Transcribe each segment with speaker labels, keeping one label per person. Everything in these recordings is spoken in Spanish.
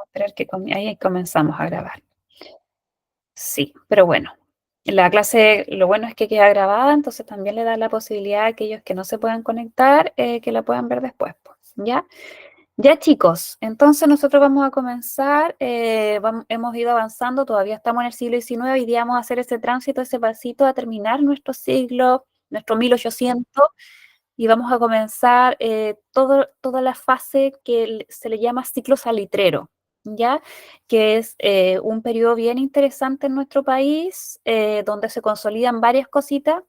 Speaker 1: esperar que ahí comenzamos a grabar. Sí, pero bueno, la clase, lo bueno es que queda grabada, entonces también le da la posibilidad a aquellos que no se puedan conectar, que la puedan ver después, pues, ¿ya? Ya chicos, entonces nosotros vamos a comenzar, hemos ido avanzando, todavía estamos en el siglo XIX, hoy día vamos a hacer ese tránsito, ese pasito a terminar nuestro siglo, nuestro 1800, y vamos a comenzar toda la fase que se le llama ciclo salitrero, ¿ya? Que es un periodo bien interesante en nuestro país, donde se consolidan varias cositas,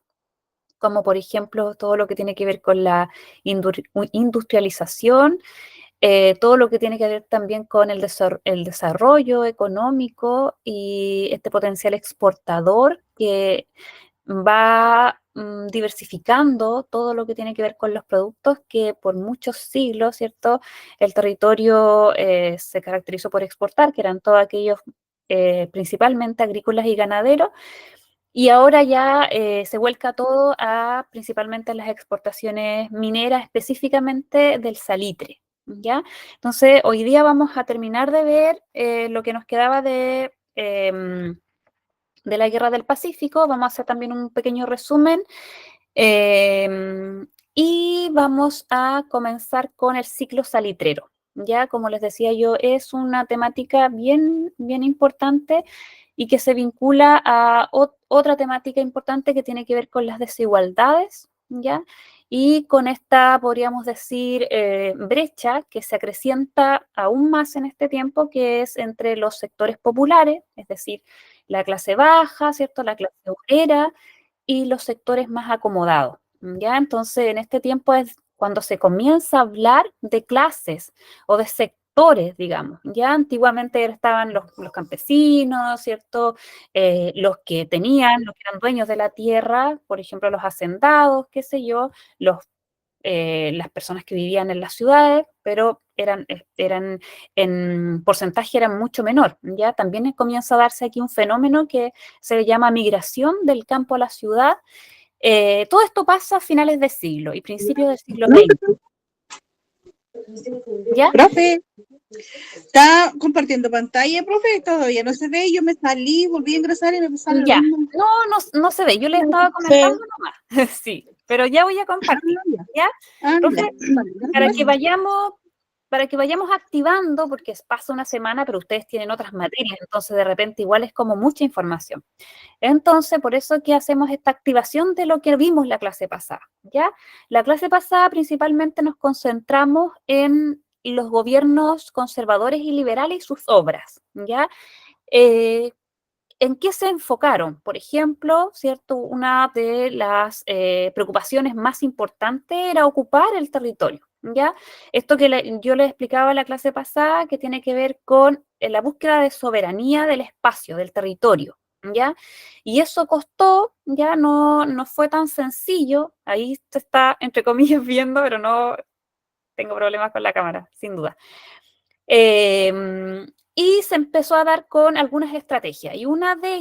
Speaker 1: como por ejemplo todo lo que tiene que ver con la industrialización, todo lo que tiene que ver también con el desarrollo económico y este potencial exportador que va diversificando todo lo que tiene que ver con los productos que por muchos siglos, ¿cierto? El territorio se caracterizó por exportar, que eran todos aquellos principalmente agrícolas y ganaderos, y ahora ya se vuelca todo a principalmente las exportaciones mineras, específicamente del salitre, ¿ya? Entonces, hoy día vamos a terminar de ver lo que nos quedaba de la Guerra del Pacífico. Vamos a hacer también un pequeño resumen y vamos a comenzar con el ciclo salitrero. Ya, como les decía yo, es una temática bien, bien importante y que se vincula a otra temática importante que tiene que ver con las desigualdades, ¿ya? Y con esta, podríamos decir, brecha que se acrecienta aún más en este tiempo, que es entre los sectores populares, es decir, la clase baja, ¿cierto? La clase obrera y los sectores más acomodados, ¿ya? Entonces, en este tiempo es cuando se comienza a hablar de clases o de sectores, digamos, ¿ya? Antiguamente estaban los campesinos, ¿cierto? Los que tenían, los que eran dueños de la tierra, por ejemplo, los hacendados, qué sé yo, las personas que vivían en las ciudades, pero eran en porcentaje eran mucho menor. Ya también comienza a darse aquí un fenómeno que se llama migración del campo a la ciudad. Todo esto pasa a finales de siglo y principios del siglo XX. ¿Ya?
Speaker 2: Profe, está compartiendo pantalla, profe, todavía no se ve, yo me salí, volví a ingresar y me sale lo
Speaker 1: Ya.
Speaker 2: mismo.
Speaker 1: No se ve, yo les estaba comentando nomás. Sí, pero ya voy a compartir. ¿Ya?
Speaker 2: Ya.
Speaker 1: Profe,
Speaker 2: Vale,
Speaker 1: para
Speaker 2: gracias.
Speaker 1: que vayamos activando, porque pasa una semana, pero ustedes tienen otras materias, entonces de repente igual es como mucha información. Entonces, por eso que hacemos esta activación de lo que vimos la clase pasada, ¿ya? La clase pasada principalmente nos concentramos en los gobiernos conservadores y liberales y sus obras, ¿ya? Eh, ¿En qué se enfocaron? Por ejemplo, ¿cierto? Una de las preocupaciones más importantes era ocupar el territorio, ¿ya? Esto que yo les explicaba en la clase pasada, que tiene que ver con la búsqueda de soberanía del espacio, del territorio, ¿ya? Y eso costó, ya no fue tan sencillo, ahí se está, entre comillas, viendo, pero no tengo problemas con la cámara, sin duda. Y se empezó a dar con algunas estrategias. Y una de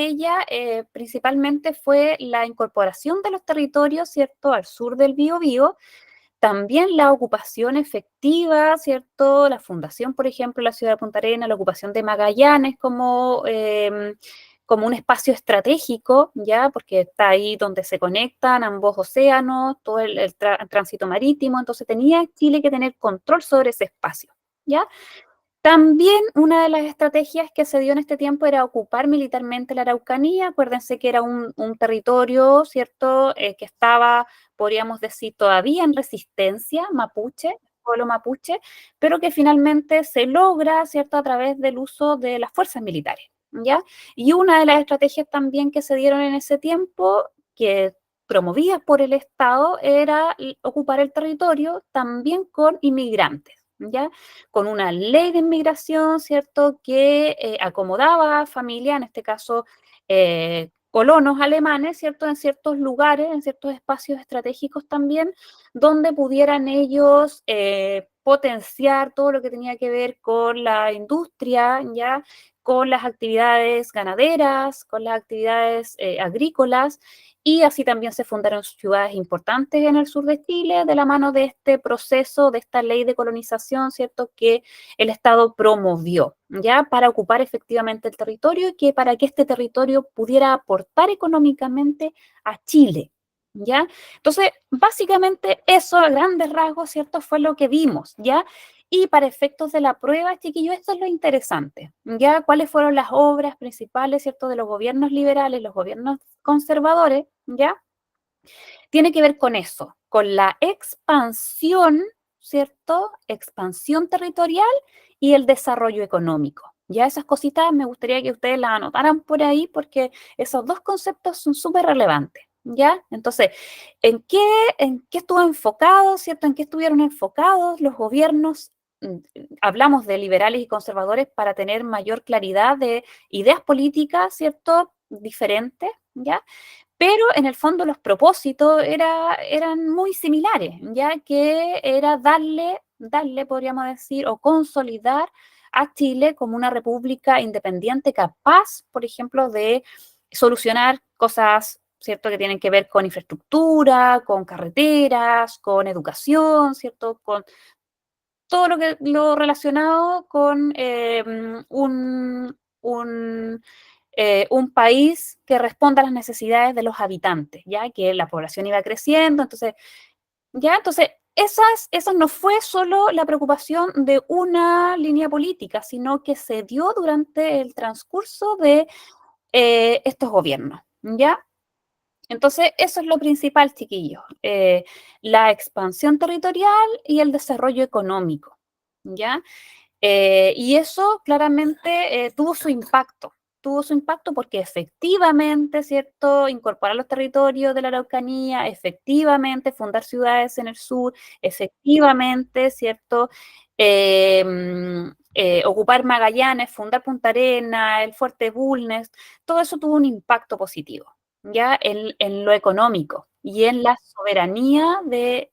Speaker 1: ellas principalmente fue la incorporación de los territorios, ¿cierto?, al sur del Biobío. También la ocupación efectiva, ¿cierto? La fundación, por ejemplo, de la ciudad de Punta Arenas, la ocupación de Magallanes como un espacio estratégico, ¿ya? Porque está ahí donde se conectan ambos océanos, todo el tránsito marítimo, entonces tenía Chile que tener control sobre ese espacio, ¿ya? También una de las estrategias que se dio en este tiempo era ocupar militarmente la Araucanía. Acuérdense que era un territorio, ¿cierto?, que estaba, podríamos decir, todavía en resistencia mapuche, pueblo mapuche, pero que finalmente se logra, ¿cierto?, a través del uso de las fuerzas militares, ¿ya? Y una de las estrategias también que se dieron en ese tiempo, que promovidas por el Estado, era ocupar el territorio también con inmigrantes, ¿ya? Con una ley de inmigración, ¿cierto?, que acomodaba a familias, en este caso colonos alemanes, ¿cierto?, en ciertos lugares, en ciertos espacios estratégicos también, donde pudieran ellos potenciar todo lo que tenía que ver con la industria, ¿ya?, con las actividades ganaderas, con las actividades agrícolas, y así también se fundaron ciudades importantes en el sur de Chile de la mano de este proceso, de esta ley de colonización, ¿cierto?, que el Estado promovió, ¿ya?, para ocupar efectivamente el territorio y que para que este territorio pudiera aportar económicamente a Chile, ¿ya? Entonces, básicamente eso a grandes rasgos, ¿cierto?, fue lo que vimos, ¿ya? Y para efectos de la prueba, chiquillos, esto es lo interesante, ¿ya? ¿Cuáles fueron las obras principales, ¿cierto?, de los gobiernos liberales, los gobiernos conservadores, ¿ya? Tiene que ver con eso, con la expansión, ¿cierto? Expansión territorial y el desarrollo económico. Ya esas cositas me gustaría que ustedes las anotaran por ahí porque esos dos conceptos son súper relevantes, ¿ya? Entonces, ¿en qué estuvo enfocado, ¿cierto? ¿En qué estuvieron enfocados los gobiernos? Hablamos de liberales y conservadores para tener mayor claridad de ideas políticas, ¿cierto? Diferentes, ¿ya? Pero en el fondo los propósitos eran muy similares, ya que era darle, podríamos decir, o consolidar a Chile como una república independiente capaz, por ejemplo, de solucionar cosas, ¿cierto?, que tienen que ver con infraestructura, con carreteras, con educación, ¿cierto?, con todo lo relacionado con un país que responda a las necesidades de los habitantes, ya que la población iba creciendo, entonces esas no fue solo la preocupación de una línea política, sino que se dio durante el transcurso de estos gobiernos, ¿ya? Entonces, eso es lo principal, chiquillos, la expansión territorial y el desarrollo económico, ¿ya? Y eso claramente tuvo su impacto porque efectivamente, ¿cierto?, incorporar los territorios de la Araucanía, efectivamente fundar ciudades en el sur, efectivamente, ¿cierto?, ocupar Magallanes, fundar Punta Arenas, el Fuerte Bulnes, todo eso tuvo un impacto positivo, ¿ya?, en lo económico y en la soberanía del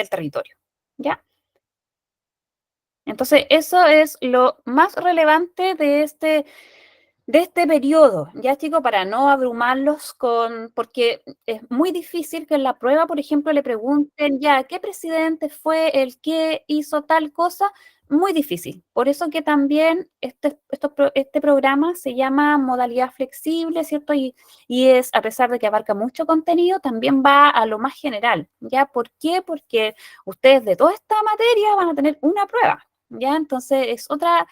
Speaker 1: territorio, ¿ya? Entonces, eso es lo más relevante de este periodo, ya chicos, para no abrumarlos porque es muy difícil que en la prueba, por ejemplo, le pregunten ya, ¿qué presidente fue el que hizo tal cosa? Muy difícil. Por eso que también este programa se llama modalidad flexible, ¿cierto? Y es, a pesar de que abarca mucho contenido, también va a lo más general, ¿ya? ¿Por qué? Porque ustedes de toda esta materia van a tener una prueba, ¿ya? Entonces, es otra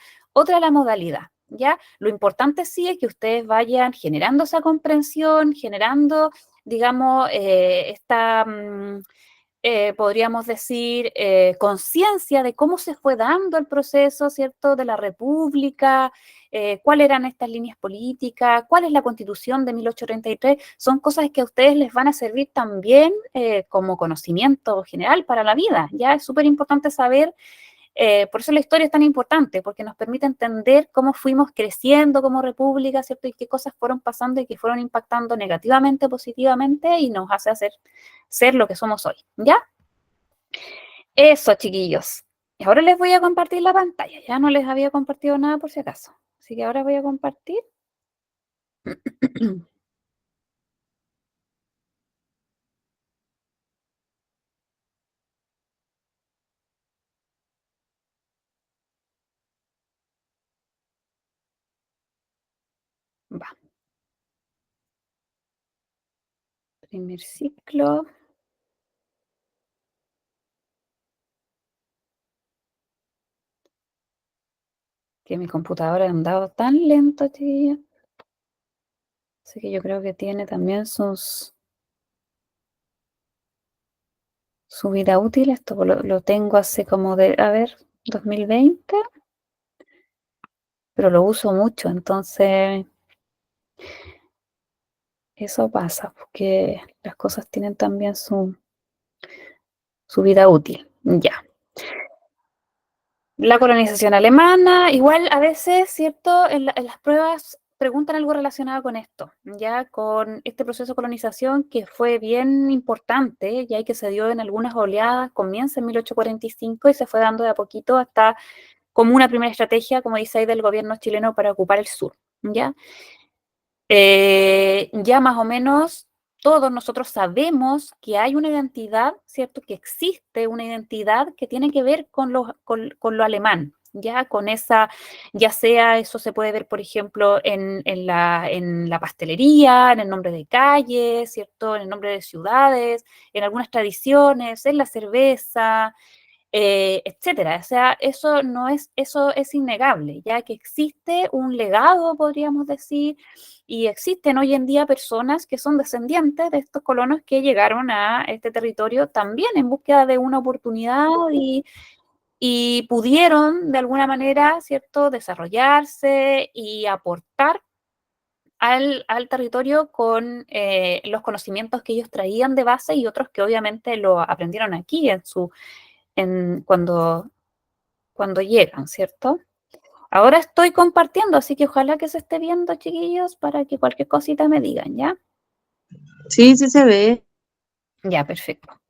Speaker 1: la modalidad. ¿Ya? Lo importante sí es que ustedes vayan generando esa comprensión, generando, digamos, podríamos decir, conciencia de cómo se fue dando el proceso, ¿cierto?, de la República, cuáles eran estas líneas políticas, cuál es la Constitución de 1833, son cosas que a ustedes les van a servir también como conocimiento general para la vida, ¿ya? Es súper importante saber. Por eso la historia es tan importante, porque nos permite entender cómo fuimos creciendo como república, ¿cierto? Y qué cosas fueron pasando y que fueron impactando negativamente, positivamente, y nos hace ser lo que somos hoy, ¿ya? Eso, chiquillos. Y ahora les voy a compartir la pantalla. Ya no les había compartido nada por si acaso. Así que ahora voy a compartir. Va. Primer ciclo. Que mi computadora ha andado tan lento, chiquillos. Así que yo creo que tiene también su vida útil. Esto lo tengo hace como a ver, 2020, pero lo uso mucho, entonces eso pasa, porque las cosas tienen también su vida útil. Ya. La colonización alemana, igual a veces, ¿cierto? En las pruebas preguntan algo relacionado con esto, ya con este proceso de colonización que fue bien importante, ya que se dio en algunas oleadas, comienza en 1845 y se fue dando de a poquito hasta como una primera estrategia, como dice ahí, del gobierno chileno para ocupar el sur, ¿ya? Ya más o menos todos nosotros sabemos que hay una identidad, ¿cierto? Que existe una identidad que tiene que ver con lo alemán, ya con esa, ya sea eso se puede ver, por ejemplo, en la pastelería, en el nombre de calles, ¿cierto? En el nombre de ciudades, en algunas tradiciones, en la cerveza, etcétera. O sea, eso es innegable, ya que existe un legado, podríamos decir, y existen hoy en día personas que son descendientes de estos colonos que llegaron a este territorio también en búsqueda de una oportunidad y pudieron de alguna manera, ¿cierto?, desarrollarse y aportar al territorio con los conocimientos que ellos traían de base y otros que obviamente lo aprendieron aquí cuando llegan, ¿cierto? Ahora estoy compartiendo, así que ojalá que se esté viendo, chiquillos, para que cualquier cosita me digan, ¿ya?
Speaker 2: Sí, sí se ve.
Speaker 1: Ya, perfecto.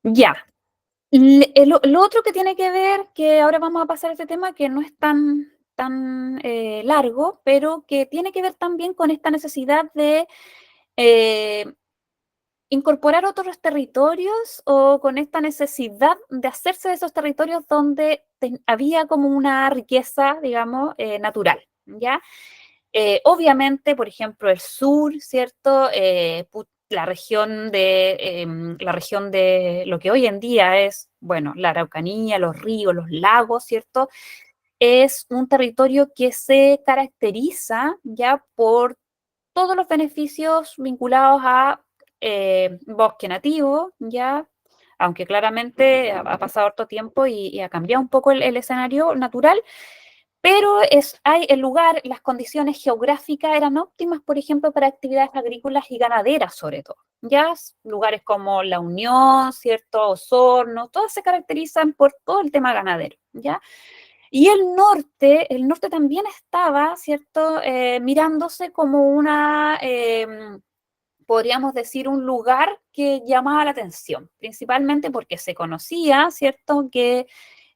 Speaker 1: Ya. Lo otro que tiene que ver, que ahora vamos a pasar a este tema, que no es tan largo, pero que tiene que ver también con esta necesidad de eh, incorporar otros territorios o con esta necesidad de hacerse de esos territorios donde había como una riqueza, digamos, natural, ¿ya? Obviamente, por ejemplo, el sur, ¿cierto? La región de lo que hoy en día es, bueno, la Araucanía, los ríos, los lagos, ¿cierto? Es un territorio que se caracteriza ya por todos los beneficios vinculados a bosque nativo, ya, aunque claramente ha pasado harto tiempo y ha cambiado un poco el escenario natural, pero el lugar, las condiciones geográficas eran óptimas, por ejemplo, para actividades agrícolas y ganaderas, sobre todo. Ya lugares como La Unión, ¿cierto? Osorno, todos se caracterizan por todo el tema ganadero, ¿ya? Y el norte también estaba, ¿cierto? Mirándose como podríamos decir, un lugar que llamaba la atención, principalmente porque se conocía, ¿cierto?, que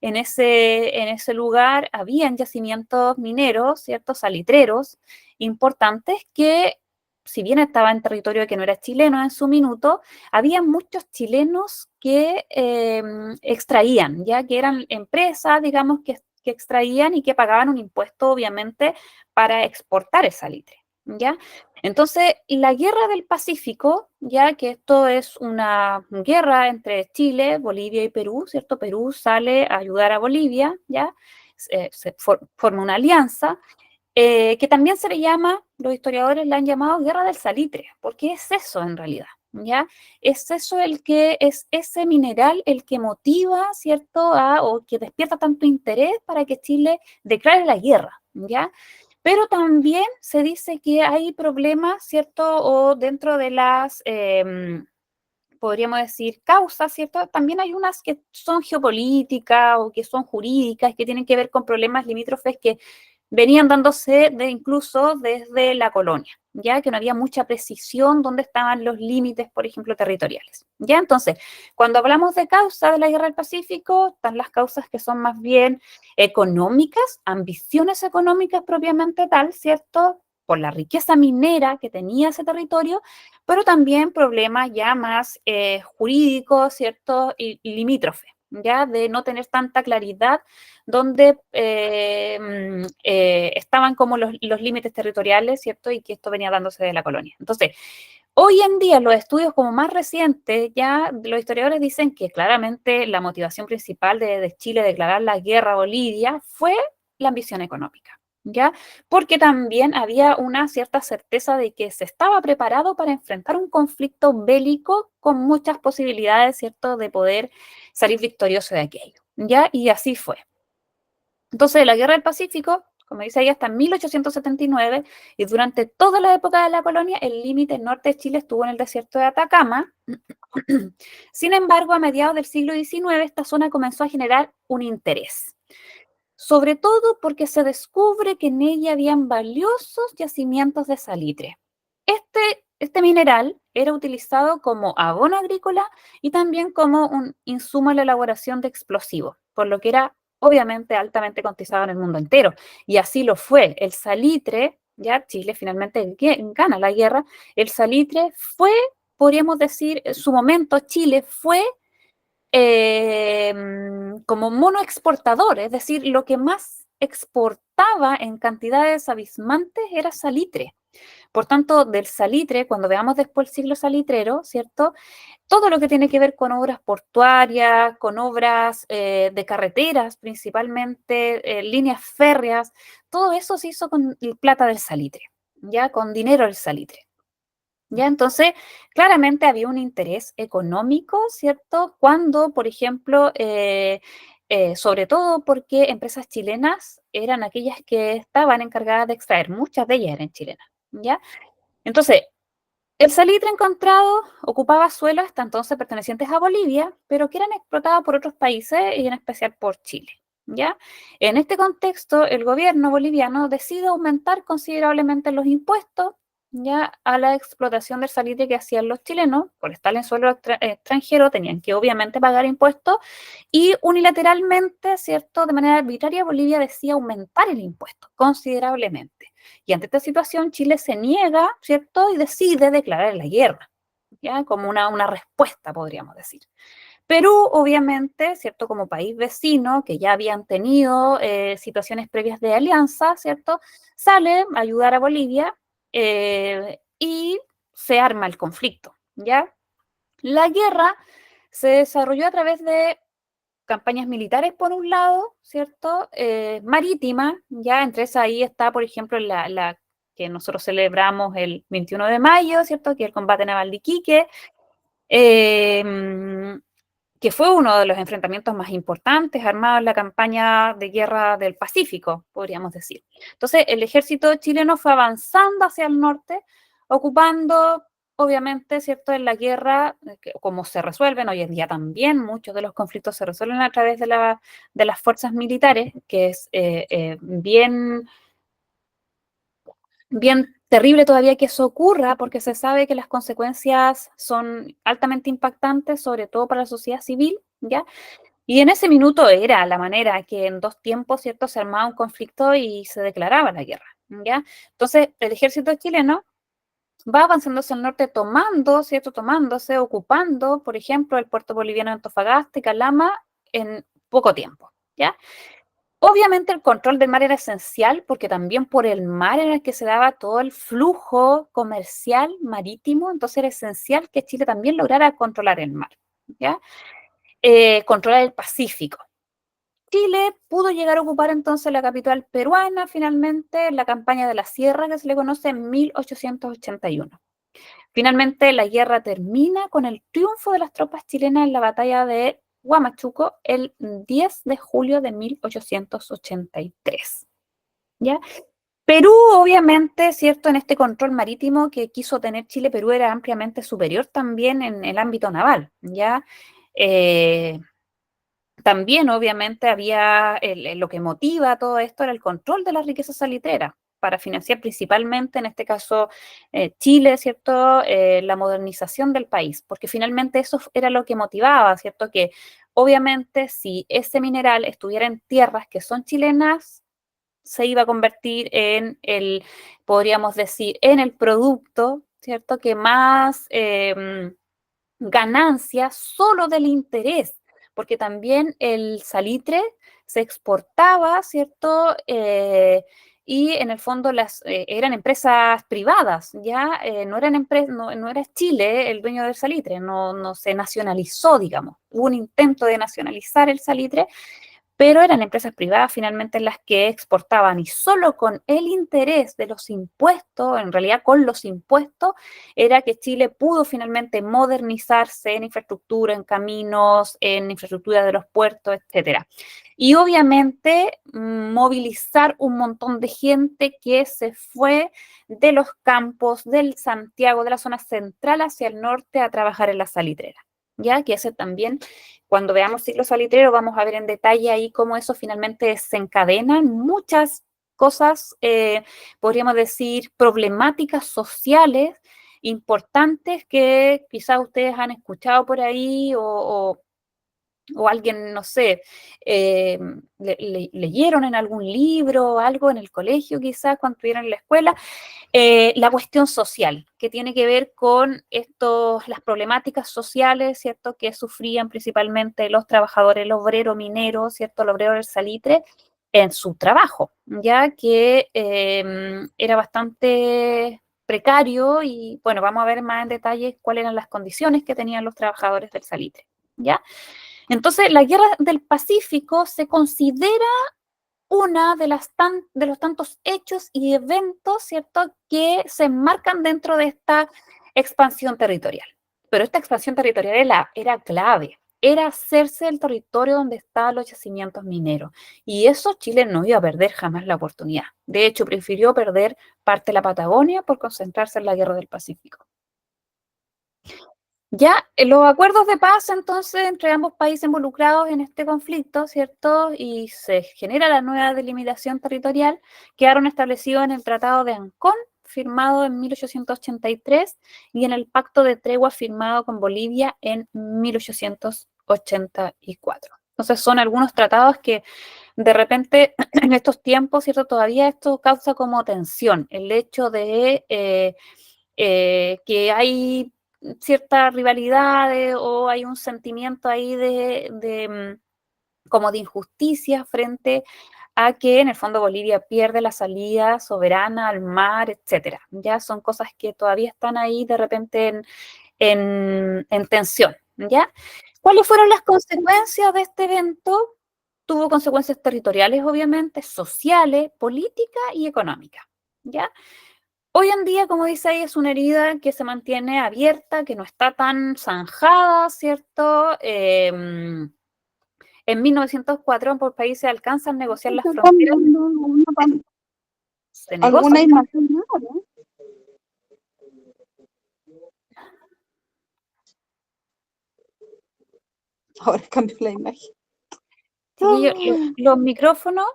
Speaker 1: en ese lugar habían yacimientos mineros, ¿cierto?, salitreros importantes que, si bien estaba en territorio que no era chileno en su minuto, había muchos chilenos que extraían, ya que eran empresas, digamos, que extraían y que pagaban un impuesto, obviamente, para exportar el salitre, ¿ya? Entonces, la guerra del Pacífico, ya que esto es una guerra entre Chile, Bolivia y Perú, ¿cierto? Perú sale a ayudar a Bolivia, ¿ya? Forma una alianza, que también se le llama, los historiadores la han llamado guerra del salitre, porque es eso en realidad, ¿ya? Es eso es ese mineral el que motiva, ¿cierto? O que despierta tanto interés para que Chile declare la guerra, ¿ya? Pero también se dice que hay problemas, ¿cierto? O dentro de podríamos decir, causas, ¿cierto? También hay unas que son geopolíticas o que son jurídicas, que tienen que ver con problemas limítrofes que venían dándose incluso desde la colonia, ya que no había mucha precisión dónde estaban los límites, por ejemplo, territoriales. Ya, entonces, cuando hablamos de causa de la Guerra del Pacífico, están las causas que son más bien económicas, ambiciones económicas propiamente tal, ¿cierto? Por la riqueza minera que tenía ese territorio, pero también problemas ya más jurídicos, ¿cierto? Y limítrofes, ya de no tener tanta claridad donde estaban como los límites territoriales, ¿cierto? Y que esto venía dándose de la colonia. Entonces, hoy en día, los estudios como más recientes, ya los historiadores dicen que claramente la motivación principal de Chile declarar la guerra a Bolivia fue la ambición económica, ¿ya? Porque también había una cierta certeza de que se estaba preparado para enfrentar un conflicto bélico con muchas posibilidades, ¿cierto?, de poder salir victorioso de aquello, ¿ya? Y así fue. Entonces, la Guerra del Pacífico, como dice ahí, hasta 1879, y durante toda la época de la colonia, el límite norte de Chile estuvo en el desierto de Atacama. Sin embargo, a mediados del siglo XIX, esta zona comenzó a generar un interés, sobre todo porque se descubre que en ella habían valiosos yacimientos de salitre. Este mineral era utilizado como abono agrícola y también como un insumo en la elaboración de explosivos, por lo que era obviamente altamente cotizado en el mundo entero. Y así lo fue. El salitre, ya Chile finalmente gana la guerra, el salitre fue, podríamos decir, en su momento Chile fue como monoexportador, es decir, lo que más exportaba en cantidades abismantes era salitre. Por tanto, del salitre, cuando veamos después el ciclo salitrero, ¿cierto? Todo lo que tiene que ver con obras portuarias, con obras de carreteras principalmente, líneas férreas, todo eso se hizo con plata del salitre, ya con dinero del salitre. ¿Ya? Entonces, claramente había un interés económico, ¿cierto? Cuando, por ejemplo, sobre todo porque empresas chilenas eran aquellas que estaban encargadas de extraer, muchas de ellas eran chilenas, ¿ya? Entonces, el salitre encontrado ocupaba suelos hasta entonces pertenecientes a Bolivia, pero que eran explotados por otros países y en especial por Chile. ¿Ya? En este contexto, el gobierno boliviano decide aumentar considerablemente los impuestos ya a la explotación del salitre que hacían los chilenos, por estar en suelo extranjero, tenían que obviamente pagar impuestos y unilateralmente, ¿cierto? De manera arbitraria, Bolivia decide aumentar el impuesto considerablemente. Y ante esta situación, Chile se niega, ¿cierto? Y decide declarar la guerra, ¿ya? Como una respuesta, podríamos decir. Perú, obviamente, ¿cierto? Como país vecino, que ya habían tenido situaciones previas de alianza, ¿cierto? Sale a ayudar a Bolivia y se arma el conflicto, ¿ya? La guerra se desarrolló a través de campañas militares por un lado, ¿cierto? Marítima, ya entre esas ahí está, por ejemplo, la que nosotros celebramos el 21 de mayo, ¿cierto? Que es el combate naval de Iquique, eh, que fue uno de los enfrentamientos más importantes armados en la campaña de guerra del Pacífico, podríamos decir. Entonces, el ejército chileno fue avanzando hacia el norte, ocupando, obviamente, ¿cierto?, en la guerra, como se resuelven hoy en día también, muchos de los conflictos se resuelven a través de las fuerzas militares, que es bien terrible todavía que eso ocurra, porque se sabe que las consecuencias son altamente impactantes, sobre todo para la sociedad civil, ¿ya? Y en ese minuto era la manera que en dos tiempos, ¿cierto?, se armaba un conflicto y se declaraba la guerra, ¿ya? Entonces, el ejército chileno va avanzando hacia el norte tomando, ¿cierto?, tomándose, ocupando, por ejemplo, el puerto boliviano de Antofagasta y Calama en poco tiempo, ¿ya? Obviamente el control del mar era esencial porque también por el mar era el que se daba todo el flujo comercial marítimo, entonces era esencial que Chile también lograra controlar el mar, ¿ya? Controlar el Pacífico. Chile pudo llegar a ocupar entonces la capital peruana finalmente en la campaña de la Sierra que se le conoce en 1881. Finalmente la guerra termina con el triunfo de las tropas chilenas en la batalla de Huamachuco el 10 de julio de 1883. ¿Ya? Perú, obviamente, ¿cierto? En este control marítimo que quiso tener Chile, Perú era ampliamente superior también en el ámbito naval, ¿ya? Eh, También, obviamente, había lo que motiva todo esto era el control de las riquezas salitreras para financiar principalmente, en este caso, Chile, ¿cierto? La modernización del país, porque finalmente eso era lo que motivaba, ¿cierto? Que obviamente si ese mineral estuviera en tierras que son chilenas, se iba a convertir en podríamos decir, en el producto, ¿cierto? Que más ganancias solo del interés, porque también el salitre se exportaba, ¿cierto? Y en el fondo eran empresas privadas, ¿ya? No eran no era Chile el dueño del salitre, no se nacionalizó, digamos. Hubo un intento de nacionalizar el salitre, pero eran empresas privadas finalmente las que exportaban y solo con el interés de los impuestos, en realidad con los impuestos, era que Chile pudo finalmente modernizarse en infraestructura, en caminos, en infraestructura de los puertos, etcétera. Y obviamente movilizar un montón de gente que se fue de los campos del Santiago, de la zona central hacia el norte a trabajar en la salitrera. Ya que ese también cuando veamos ciclo salitrero vamos a ver en detalle ahí cómo eso finalmente desencadena muchas cosas, podríamos decir, problemáticas sociales importantes que quizás ustedes han escuchado por ahí o alguien, no sé, leyeron en algún libro o algo en el colegio quizás cuando estuvieron en la escuela, la cuestión social, que tiene que ver con las problemáticas sociales, ¿cierto?, que sufrían principalmente los trabajadores, el obrero minero, ¿cierto?, el obrero del salitre, en su trabajo, ya que era bastante precario y, bueno, vamos a ver más en detalle cuáles eran las condiciones que tenían los trabajadores del salitre, ¿ya? Entonces, la Guerra del Pacífico se considera una de los tantos hechos y eventos, ¿cierto?, que se enmarcan dentro de esta expansión territorial. Pero esta expansión territorial era clave, era hacerse el territorio donde estaban los yacimientos mineros. Y eso Chile no iba a perder jamás la oportunidad. De hecho, prefirió perder parte de la Patagonia por concentrarse en la Guerra del Pacífico. Ya, los acuerdos de paz entonces entre ambos países involucrados en este conflicto, ¿cierto? Y se genera la nueva delimitación territorial, quedaron establecidos en el Tratado de Ancón, firmado en 1883, y en el Pacto de Tregua firmado con Bolivia en 1884. Entonces son algunos tratados que de repente en estos tiempos, ¿cierto? Todavía esto causa como tensión, el hecho de que hay ciertas rivalidades o hay un sentimiento ahí como de injusticia frente a que en el fondo Bolivia pierde la salida soberana al mar, etcétera. Ya son cosas que todavía están ahí de repente en tensión, ¿ya? ¿Cuáles fueron las consecuencias de este evento? Tuvo consecuencias territoriales, obviamente, sociales, políticas y económicas, ¿ya? Hoy en día, como dice ahí, es una herida que se mantiene abierta, que no está tan zanjada, ¿cierto? En 1904 ambos países alcanzan a negociar las
Speaker 2: Estoy
Speaker 1: fronteras
Speaker 2: cambiando
Speaker 1: de negocio.
Speaker 2: alguna imagen, ¿no? Ahora cambio la imagen.
Speaker 1: Chiquillos, los micrófonos,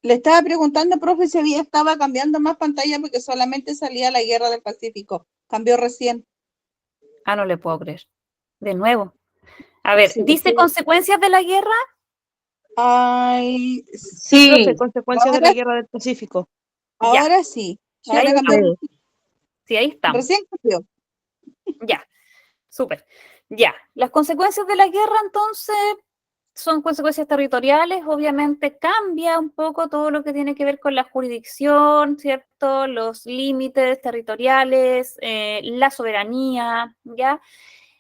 Speaker 2: Le estaba preguntando, profe, si estaba cambiando más pantalla porque solamente salía la Guerra del Pacífico. Cambió recién.
Speaker 1: no le puedo creer. De nuevo. A ver,
Speaker 2: Sí,
Speaker 1: ¿dice consecuencias de la guerra?
Speaker 2: ay,
Speaker 3: Sí, profe,
Speaker 2: sí.
Speaker 3: consecuencias de la
Speaker 2: Ahora,
Speaker 3: Guerra del Pacífico.
Speaker 1: Ya,
Speaker 2: ahora sí.
Speaker 1: ahí
Speaker 2: Ahora cambió.
Speaker 1: estamos. Sí, ahí estamos.
Speaker 2: Recién cambió.
Speaker 1: Ya, súper. Ya, las consecuencias de la guerra entonces son consecuencias territoriales, obviamente cambia un poco todo lo que tiene que ver con la jurisdicción, ¿cierto? Los límites territoriales, la soberanía, ¿ya?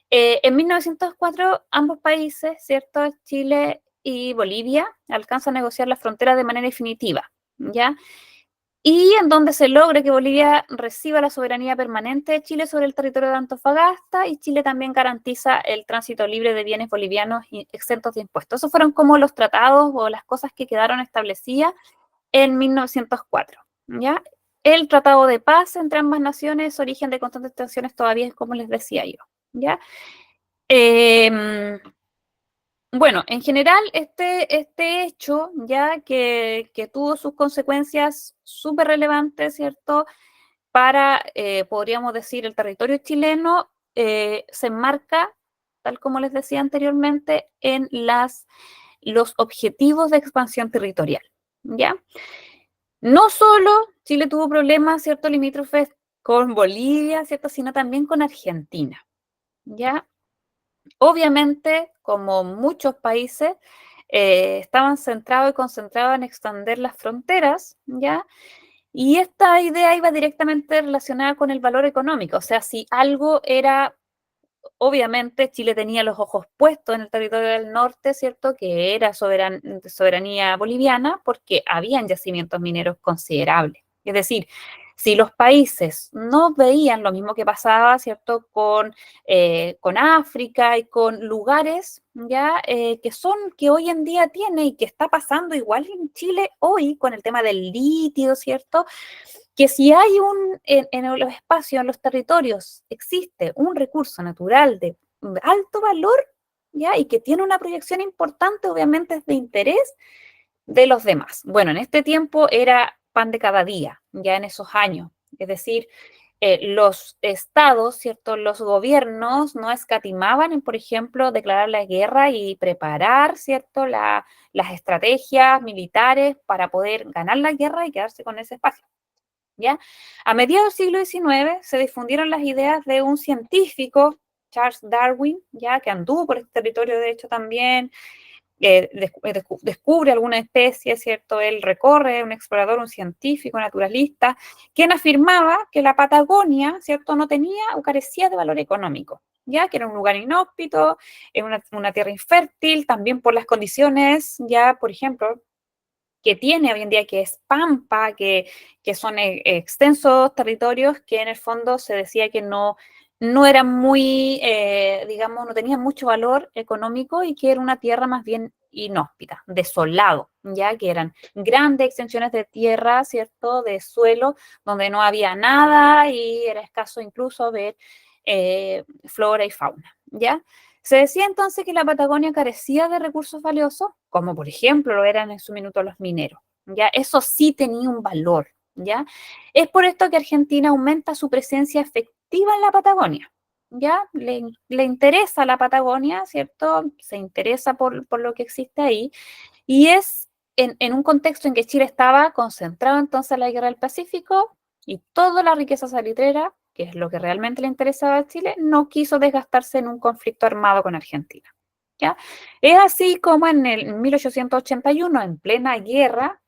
Speaker 1: En 1904 ambos países, ¿cierto? Chile y Bolivia alcanzan a negociar la frontera de manera definitiva, ¿ya? Y en donde se logre que Bolivia reciba la soberanía permanente de Chile sobre el territorio de Antofagasta y Chile también garantiza el tránsito libre de bienes bolivianos exentos de impuestos. Esos fueron como los tratados o las cosas que quedaron establecidas en 1904, ¿ya? El tratado de paz entre ambas naciones, origen de constantes tensiones todavía, como les decía yo, ¿ya? Bueno, en general, este hecho, ya que tuvo sus consecuencias súper relevantes, ¿cierto? Para, podríamos decir, el territorio chileno, se enmarca, tal como les decía anteriormente, en los objetivos de expansión territorial, ¿ya? No solo Chile tuvo problemas, ¿cierto?, limítrofes con Bolivia, ¿cierto?, sino también con Argentina, ¿ya? Obviamente, como muchos países, estaban centrados y concentrados en extender las fronteras, ¿ya? Y esta idea iba directamente relacionada con el valor económico, o sea, si algo era, obviamente Chile tenía los ojos puestos en el territorio del norte, ¿cierto? Que era soberanía boliviana, porque habían yacimientos mineros considerables. Es decir, si los países no veían lo mismo que pasaba, ¿cierto? Con África y con lugares, ¿ya? Que hoy en día tiene y que está pasando igual en Chile hoy con el tema del litio, ¿cierto? Que si hay en los espacios, en los territorios, existe un recurso natural de alto valor, ¿ya? Y que tiene una proyección importante, obviamente es de interés de los demás. Bueno, en este tiempo era pan de cada día, ya en esos años. Es decir, los estados, ¿cierto? Los gobiernos no escatimaban en, por ejemplo, declarar la guerra y preparar, ¿cierto? Las estrategias militares para poder ganar la guerra y quedarse con ese espacio. ¿Ya? A mediados del siglo XIX se difundieron las ideas de un científico, Charles Darwin, ya que anduvo por este territorio, de hecho, también, descubre alguna especie, ¿cierto? Él recorre, un explorador, un científico, naturalista, quien afirmaba que la Patagonia, ¿cierto? No tenía o carecía de valor económico, ya que era un lugar inhóspito, una tierra infértil, también por las condiciones, ya, por ejemplo, que tiene hoy en día, que es pampa, que son extensos territorios que en el fondo se decía que no eran muy, digamos, no tenían mucho valor económico y que era una tierra más bien inhóspita, desolado, ya que eran grandes extensiones de tierra, ¿cierto?, de suelo, donde no había nada y era escaso incluso ver flora y fauna, ¿ya? Se decía entonces que la Patagonia carecía de recursos valiosos, como por ejemplo lo eran en su minuto los mineros. ¿Ya? Eso sí tenía un valor. ¿Ya? Es por esto que Argentina aumenta su presencia efectiva en la Patagonia. ¿Ya? Le interesa la Patagonia, ¿cierto? Se interesa por lo que existe ahí. Y es en un contexto en que Chile estaba concentrado entonces en la guerra del Pacífico y toda la riqueza salitrera, que es lo que realmente le interesaba a Chile, no quiso desgastarse en un conflicto armado con Argentina. ¿Ya? Es así como en el 1881, en plena guerra,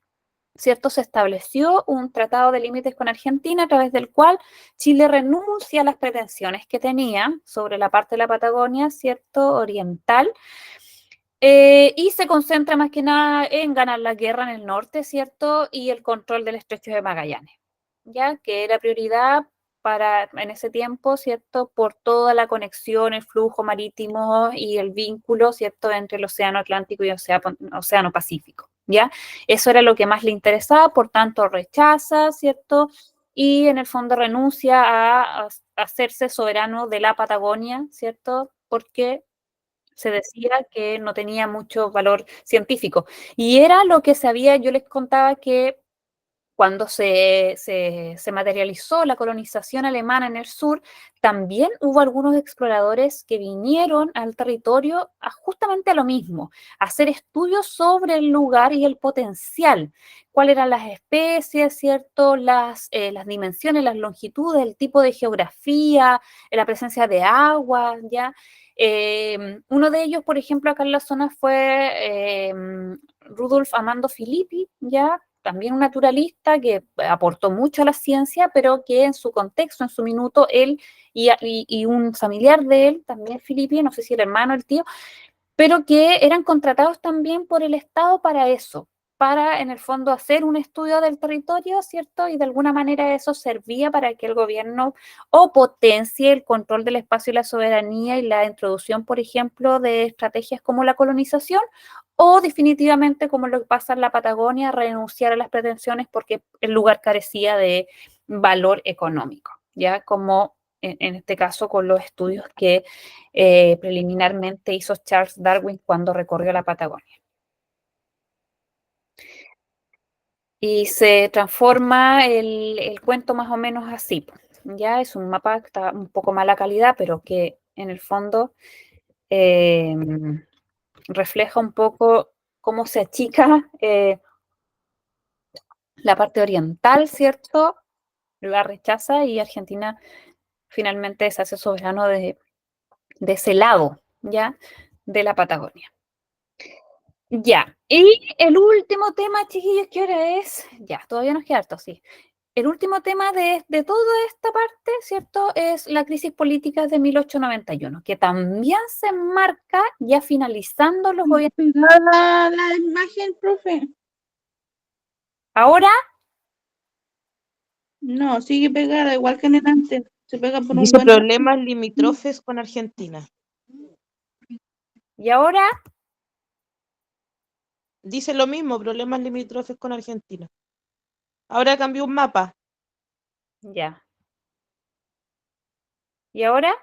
Speaker 1: ¿cierto? Se estableció un tratado de límites con Argentina a través del cual Chile renuncia a las pretensiones que tenía sobre la parte de la Patagonia, ¿cierto? Oriental, y se concentra más que nada en ganar la guerra en el norte, ¿cierto? Y el control del estrecho de Magallanes, ¿ya? Que era prioridad para en ese tiempo, ¿cierto? Por toda la conexión, el flujo marítimo y el vínculo, ¿cierto? Entre el Océano Atlántico y el Océano Pacífico, ¿ya? Eso era lo que más le interesaba, por tanto rechaza, ¿cierto? Y en el fondo renuncia a hacerse soberano de la Patagonia, ¿cierto? Porque se decía que no tenía mucho valor científico. Y era lo que se había, yo les contaba que cuando se materializó la colonización alemana en el sur, también hubo algunos exploradores que vinieron al territorio justamente a lo mismo, a hacer estudios sobre el lugar y el potencial, cuáles eran las especies, ¿cierto? Las dimensiones, las longitudes, el tipo de geografía, la presencia de agua, ¿ya? Uno de ellos, por ejemplo, acá en la zona fue Rudolf Amando Filippi, ¿ya? También un naturalista que aportó mucho a la ciencia, pero que en su contexto, en su minuto, él y un familiar de él, también Filippi, no sé si el hermano, el tío, pero que eran contratados también por el Estado para eso, para en el fondo hacer un estudio del territorio, ¿cierto? Y de alguna manera eso servía para que el gobierno o potencie el control del espacio y la soberanía y la introducción, por ejemplo, de estrategias como la colonización, o definitivamente, como lo que pasa en la Patagonia, renunciar a las pretensiones porque el lugar carecía de valor económico, ya como en este caso con los estudios que preliminarmente hizo Charles Darwin cuando recorrió la Patagonia. Y se transforma el cuento más o menos así. Ya es un mapa que está un poco mala calidad, pero que en el fondo eh, refleja un poco cómo se achica la parte oriental, ¿cierto? La rechaza y Argentina finalmente se hace soberano de ese lado, ¿ya? De la Patagonia. Ya, y el último tema, chiquillos, ¿qué hora es? Ya, todavía nos queda harto, sí. El último tema de toda esta parte, ¿cierto? Es la crisis política de 1891, que también se enmarca ya finalizando los gobiernos.
Speaker 2: Pegada la imagen, profe.
Speaker 1: Ahora,
Speaker 2: No, sigue pegada, igual que en el antes. Se pega por un
Speaker 3: Dice
Speaker 2: buen rato.
Speaker 3: problemas limítrofes con Argentina.
Speaker 1: y ahora,
Speaker 3: Dice lo mismo, problemas limítrofes con Argentina. Ahora cambió un mapa.
Speaker 1: ya. ¿Y ahora?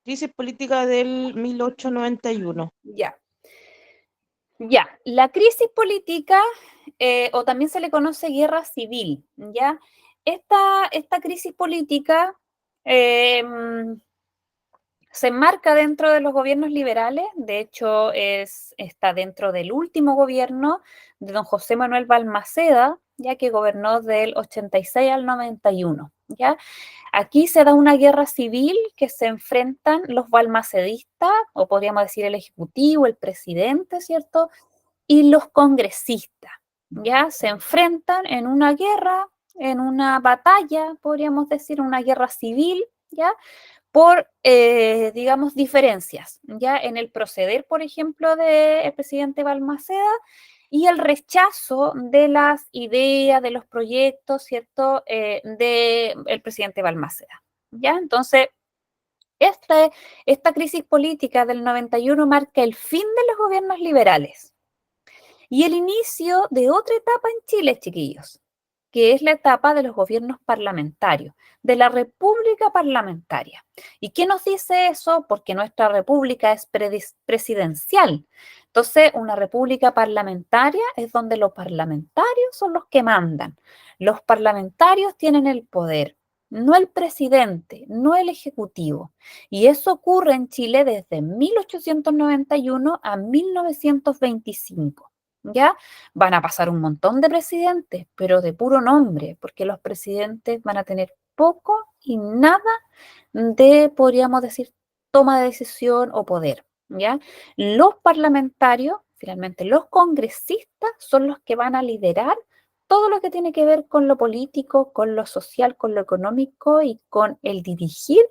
Speaker 3: Crisis política del 1891.
Speaker 1: Ya. Ya, la crisis política, o también se le conoce guerra civil, ¿ya? esta crisis política se enmarca dentro de los gobiernos liberales, de hecho está dentro del último gobierno de don José Manuel Balmaceda, ya que gobernó del 86 al 91, ¿ya? Aquí se da una guerra civil que se enfrentan los balmacedistas, o podríamos decir el ejecutivo, el presidente, ¿cierto? Y los congresistas, ¿ya? Se enfrentan en una guerra, en una batalla, podríamos decir, una guerra civil, ¿ya? Por, digamos, diferencias, ¿ya? En el proceder, por ejemplo, del presidente Balmaceda y el rechazo de las ideas, de los proyectos, ¿cierto?, del presidente Balmaceda, ¿ya? Entonces, esta crisis política del 91 marca el fin de los gobiernos liberales y el inicio de otra etapa en Chile, chiquillos, que es la etapa de los gobiernos parlamentarios, de la república parlamentaria. ¿Y qué nos dice eso? Porque nuestra república es presidencial. Entonces, una república parlamentaria es donde los parlamentarios son los que mandan. Los parlamentarios tienen el poder, no el presidente, no el ejecutivo. Y eso ocurre en Chile desde 1891 a 1925. ¿Ya? Van a pasar un montón de presidentes, pero de puro nombre, porque los presidentes van a tener poco y nada de, podríamos decir, toma de decisión o poder, ¿ya? Los parlamentarios, finalmente los congresistas, son los que van a liderar todo lo que tiene que ver con lo político, con lo social, con lo económico y con el dirigir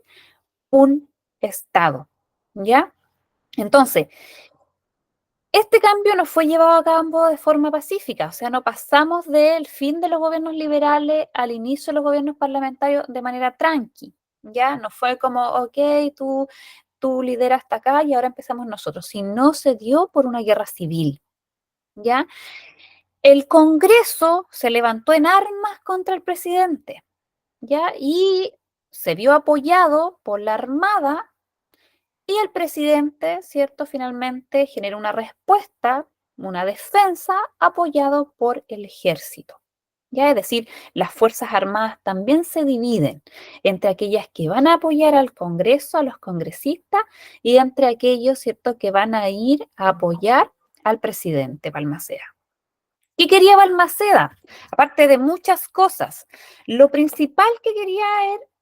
Speaker 1: un Estado, ¿ya? Entonces, este cambio no fue llevado a cabo de forma pacífica, o sea, no pasamos del fin de los gobiernos liberales al inicio de los gobiernos parlamentarios de manera tranqui, ¿ya? No fue como, ok, tú lideras hasta acá y ahora empezamos nosotros, sino se dio por una guerra civil, ¿ya? El Congreso se levantó en armas contra el presidente, ¿ya? Y se vio apoyado por la Armada. Y el presidente, ¿cierto? Finalmente genera una respuesta, una defensa apoyado por el ejército. ¿Ya? Es decir, las Fuerzas Armadas también se dividen entre aquellas que van a apoyar al Congreso, a los congresistas, y entre aquellos, ¿cierto?, que van a ir a apoyar al presidente Balmaceda. ¿Qué quería Balmaceda? Aparte de muchas cosas, lo principal que quería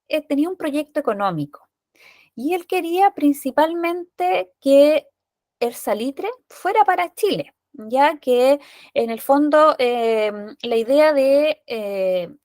Speaker 1: era, tenía un proyecto económico. Y él quería principalmente que el salitre fuera para Chile, ya que en el fondo la idea de,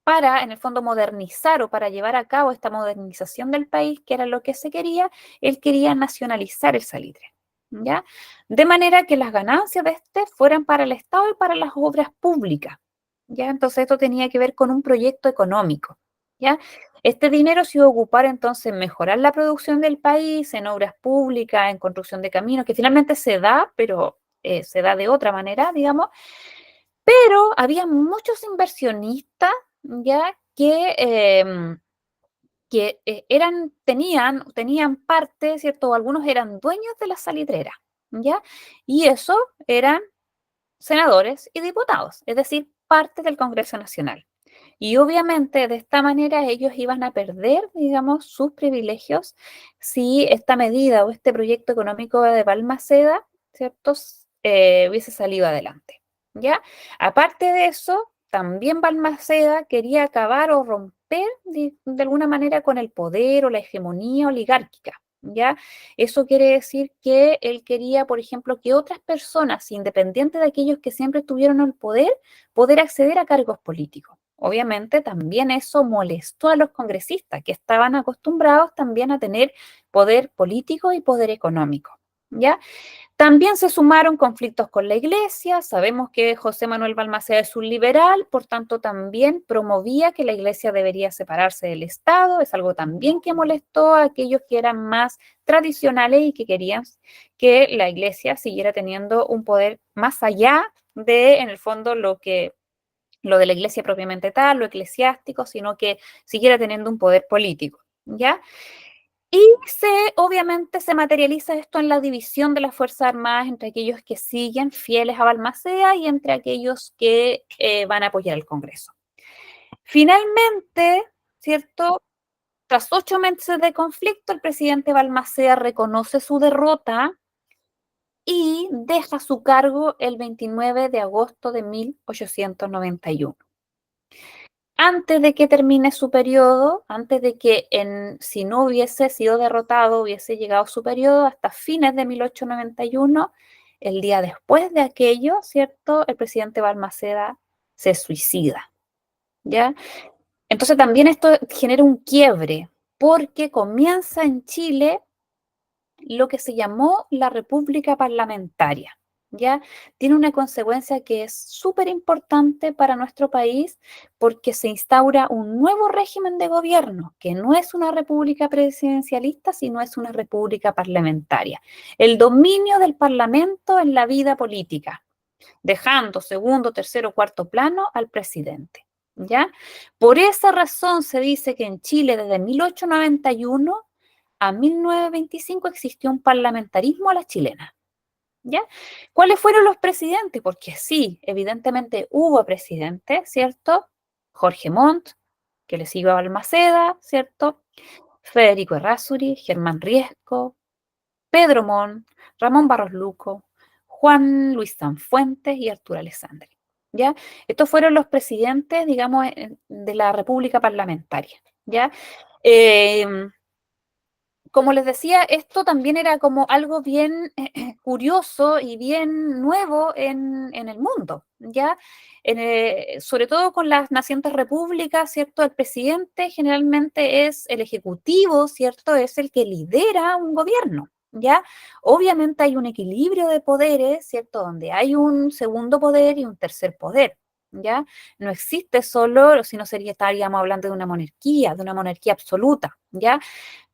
Speaker 1: para en el fondo modernizar o para llevar a cabo esta modernización del país, que era lo que se quería, él quería nacionalizar el salitre, ¿ya? De manera que las ganancias de este fueran para el Estado y para las obras públicas, ¿ya? Entonces esto tenía que ver con un proyecto económico, ¿ya? Este dinero se iba a ocupar entonces en mejorar la producción del país, en obras públicas, en construcción de caminos, que finalmente se da, pero se da de otra manera, digamos. Pero había muchos inversionistas ya que tenían parte, ¿cierto? Algunos eran dueños de la salitrera, ¿ya? Y eso eran senadores y diputados, es decir, parte del Congreso Nacional. Y obviamente de esta manera ellos iban a perder, digamos, sus privilegios si esta medida o este proyecto económico de Balmaceda, ¿cierto?, hubiese salido adelante, ¿ya? Aparte de eso, también Balmaceda quería acabar o romper de alguna manera con el poder o la hegemonía oligárquica, ¿ya? Eso quiere decir que él quería, por ejemplo, que otras personas, independientes de aquellos que siempre estuvieron en el poder acceder a cargos políticos. Obviamente también eso molestó a los congresistas, que estaban acostumbrados también a tener poder político y poder económico, ¿ya? También se sumaron conflictos con la Iglesia. Sabemos que José Manuel Balmaceda es un liberal, por tanto también promovía que la Iglesia debería separarse del Estado. Es algo también que molestó a aquellos que eran más tradicionales y que querían que la Iglesia siguiera teniendo un poder más allá de, en el fondo, lo de la Iglesia propiamente tal, lo eclesiástico, sino que siguiera teniendo un poder político, ¿ya? Y obviamente se materializa esto en la división de las Fuerzas Armadas entre aquellos que siguen fieles a Balmaceda y entre aquellos que van a apoyar al Congreso. Finalmente, ¿cierto? Tras 8 meses de conflicto, el presidente Balmaceda reconoce su derrota y deja su cargo el 29 de agosto de 1891. Antes de que termine su periodo, antes de que si no hubiese sido derrotado, hubiese llegado su periodo hasta fines de 1891, el día después de aquello, ¿cierto? El presidente Balmaceda se suicida, ¿ya? Entonces también esto genera un quiebre, porque comienza en Chile lo que se llamó la República Parlamentaria. ¿Ya? Tiene una consecuencia que es súper importante para nuestro país porque se instaura un nuevo régimen de gobierno, que no es una república presidencialista, sino es una república parlamentaria. El dominio del Parlamento en la vida política, dejando segundo, tercero, cuarto plano al presidente. ¿Ya? Por esa razón se dice que en Chile desde 1891 a 1925 existió un parlamentarismo a la chilena. ¿Ya? ¿Cuáles fueron los presidentes? Porque sí, evidentemente hubo presidentes, ¿cierto? Jorge Montt, que le siguió a Balmaceda, ¿cierto? Federico Errázuriz, Germán Riesco, Pedro Montt, Ramón Barros Luco, Juan Luis Sanfuentes y Arturo Alessandri. ¿Ya? Estos fueron los presidentes, digamos, de la República Parlamentaria. ¿Ya? Como les decía, esto también era como algo bien curioso y bien nuevo en el mundo, ¿ya? Sobre todo con las nacientes repúblicas, ¿cierto? El presidente generalmente es el ejecutivo, ¿cierto? Es el que lidera un gobierno, ¿ya? Obviamente hay un equilibrio de poderes, ¿cierto? Donde hay un segundo poder y un tercer poder, ¿ya? No existe solo, si no estaríamos hablando de una monarquía absoluta, ¿ya?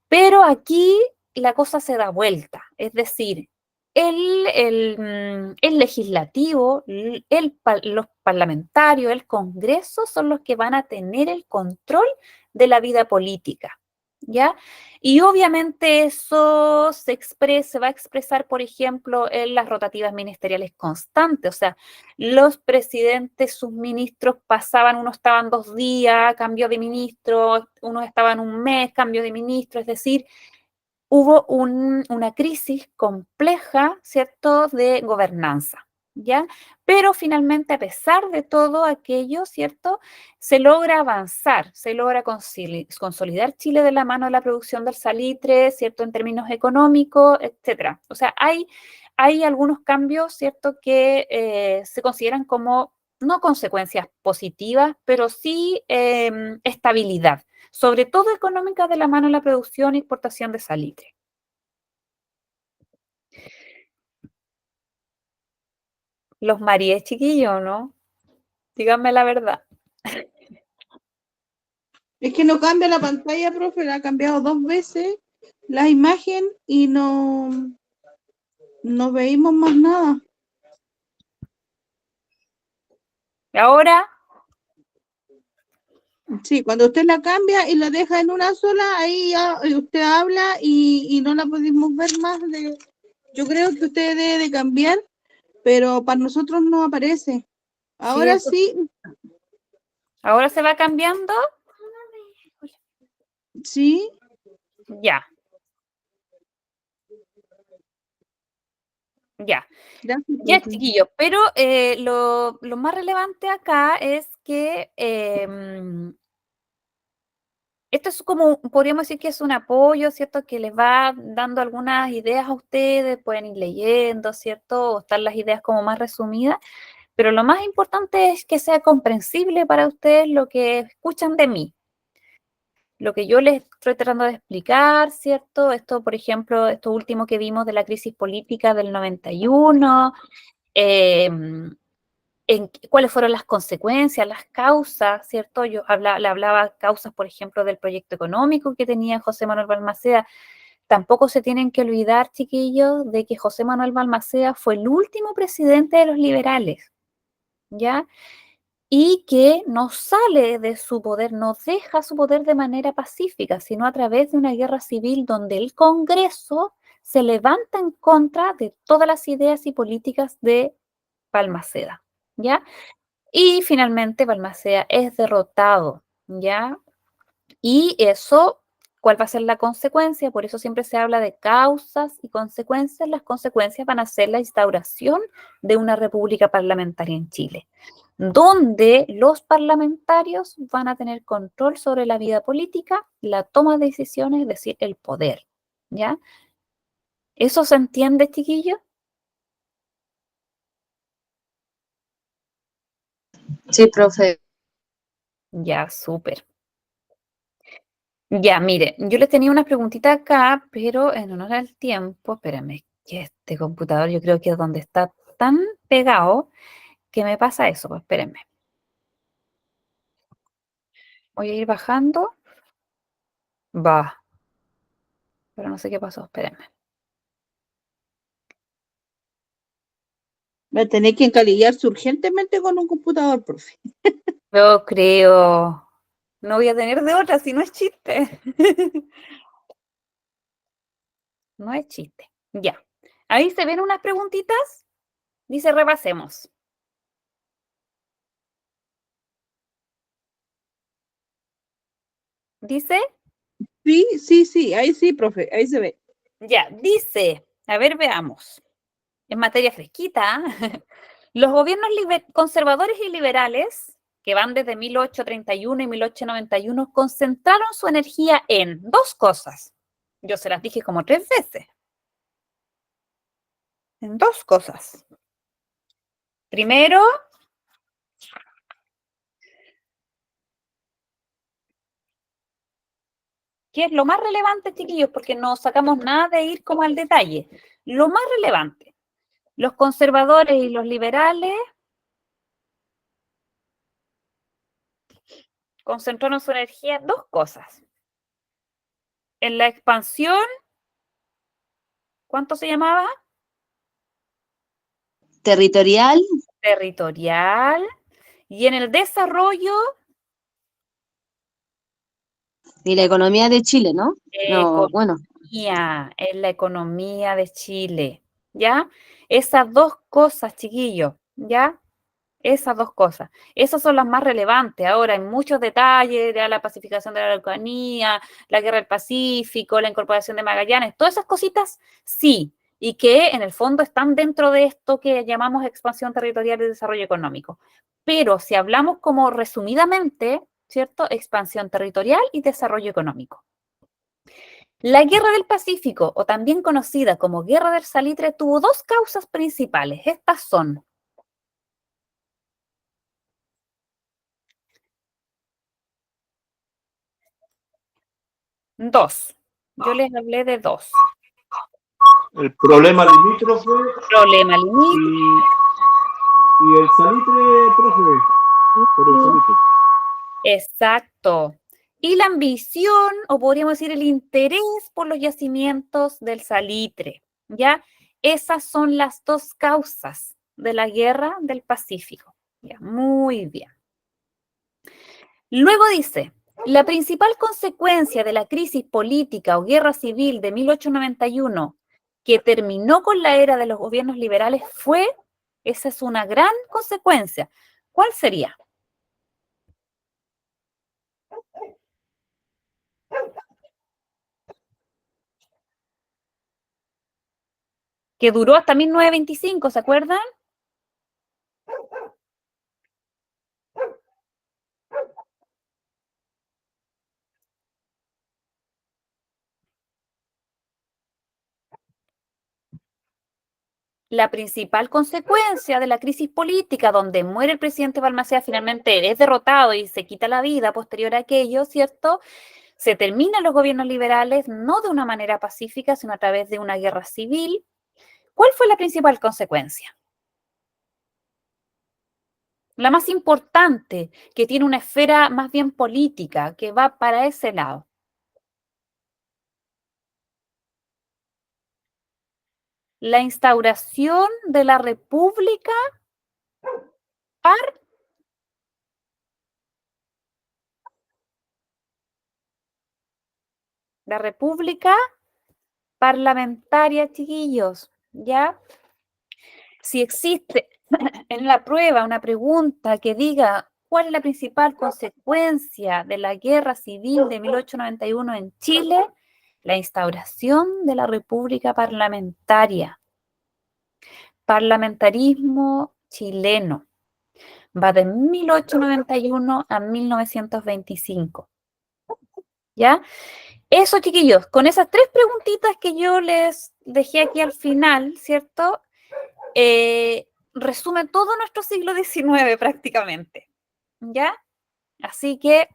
Speaker 1: Pero aquí la cosa se da vuelta, es decir, el legislativo, los parlamentarios, el Congreso son los que van a tener el control de la vida política, ¿ya? Y obviamente eso se va a expresar, por ejemplo, en las rotativas ministeriales constantes, o sea, los presidentes, sus ministros pasaban, unos estaban 2 días, cambio de ministro, unos estaban un mes, cambio de ministro, es decir, hubo una crisis compleja, ¿cierto?, de gobernanza, ¿ya? Pero finalmente, a pesar de todo aquello, ¿cierto?, se logra avanzar, se logra consolidar Chile de la mano de la producción del salitre, ¿cierto?, en términos económicos, etcétera. O sea, hay algunos cambios, ¿cierto?, que se consideran como no consecuencias positivas, pero sí estabilidad, sobre todo económica de la mano de la producción y exportación de salitre. Los mareé, chiquillos, ¿no? Díganme la verdad.
Speaker 2: Es que no cambia la pantalla, profe, la ha cambiado 2 veces la imagen y no veíamos más nada.
Speaker 1: Ahora,
Speaker 2: Sí, cuando usted la cambia y la deja en una sola, ahí ya usted habla y no la podemos ver más. Yo creo que usted debe de cambiar, pero para nosotros no aparece.
Speaker 1: sí,
Speaker 2: Ahora sí,
Speaker 1: ahora se va cambiando.
Speaker 2: sí,
Speaker 1: Ya, ya.
Speaker 2: gracias,
Speaker 1: Ya,
Speaker 2: profe.
Speaker 1: chiquillos, pero lo más relevante acá es que esto es como, podríamos decir que es un apoyo, ¿cierto? Que les va dando algunas ideas a ustedes, pueden ir leyendo, ¿cierto? O están las ideas como más resumidas, pero lo más importante es que sea comprensible para ustedes lo que escuchan de mí, lo que yo les estoy tratando de explicar, ¿cierto? Esto, por ejemplo, esto último que vimos de la crisis política del 91, cuáles fueron las consecuencias, las causas, ¿cierto? Le hablaba causas, por ejemplo, del proyecto económico que tenía José Manuel Balmaceda. Tampoco se tienen que olvidar, chiquillos, de que José Manuel Balmaceda fue el último presidente de los liberales, ¿ya? Y que no sale de su poder, no deja su poder de manera pacífica, sino a través de una guerra civil donde el Congreso se levanta en contra de todas las ideas y políticas de Balmaceda, ¿ya? Y finalmente Balmaceda es derrotado ¿ya? Y eso, ¿cuál va a ser la consecuencia? Por eso siempre se habla de causas y consecuencias. Las consecuencias van a ser la instauración de una república parlamentaria en Chile, donde los parlamentarios van a tener control sobre la vida política, la toma de decisiones, es decir, el poder, ¿ya? ¿Eso se entiende, chiquillo?
Speaker 4: Sí, profe.
Speaker 1: Ya, súper. Ya, mire, yo les tenía unas preguntitas acá, pero en honor al tiempo, espérame, que este computador yo creo que es donde está tan pegado que me pasa eso, pues espérenme. Voy a ir bajando. Va, pero no sé qué pasó, espérenme.
Speaker 2: Va a tener que encalillarse urgentemente con un computador, profe.
Speaker 1: Yo creo, no voy a tener de otra si no es chiste. No es chiste. Ya. Ahí se ven unas preguntitas. Dice, repasemos. Dice,
Speaker 2: Sí, sí, sí, ahí sí, profe, ahí se ve.
Speaker 1: ya, dice, a ver, veamos. En materia fresquita, los gobiernos conservadores y liberales, que van desde 1831 y 1891, concentraron su energía en dos cosas. Yo se las dije como 3 veces. En dos cosas. Primero, ¿qué es lo más relevante, chiquillos? Porque no sacamos nada de ir como al detalle. Lo más relevante, los conservadores y los liberales concentraron su energía en dos cosas. En la expansión, ¿cuánto se llamaba?
Speaker 4: Territorial
Speaker 1: Territorial. Y en el desarrollo,
Speaker 4: y la economía de Chile, ¿no? No, bueno,
Speaker 1: en la economía de Chile, ¿ya? Esas dos cosas, chiquillos, ¿ya? Esas dos cosas. Esas son las más relevantes. Ahora, en muchos detalles, ya la pacificación de la Araucanía, la guerra del Pacífico, la incorporación de Magallanes, todas esas cositas, sí, y que en el fondo están dentro de esto que llamamos expansión territorial y desarrollo económico. Pero si hablamos como resumidamente, ¿cierto? Expansión territorial y desarrollo económico. La Guerra del Pacífico, o también conocida como Guerra del Salitre, tuvo dos causas principales. Estas son: dos. Yo les hablé de dos.
Speaker 5: El problema limítrofe
Speaker 1: Problema limítrofe.
Speaker 5: y el salitre, profe, por el salitre.
Speaker 1: Exacto. Y la ambición, o podríamos decir el interés por los yacimientos del salitre, ¿ya? Esas son las dos causas de la Guerra del Pacífico. Ya, muy bien. Luego dice, la principal consecuencia de la crisis política o guerra civil de 1891, que terminó con la era de los gobiernos liberales, fue, esa es una gran consecuencia. ¿Cuál sería? Que duró hasta 1925, ¿se acuerdan? La principal consecuencia de la crisis política, donde muere el presidente Balmaceda, finalmente es derrotado y se quita la vida posterior a aquello, ¿cierto? Se terminan los gobiernos liberales no de una manera pacífica, sino a través de una guerra civil. ¿Cuál fue la principal consecuencia? La más importante, que tiene una esfera más bien política, que va para ese lado. La instauración de la República parlamentaria, chiquillos, ¿ya? Si existe en la prueba una pregunta que diga ¿cuál es la principal consecuencia de la Guerra Civil de 1891 en Chile? La instauración de la República Parlamentaria. Parlamentarismo chileno. Va de 1891 a 1925. ¿Ya? Eso, chiquillos, con esas 3 preguntitas que yo les dejé aquí al final, ¿cierto? Resume todo nuestro siglo XIX prácticamente. ¿Ya? Así que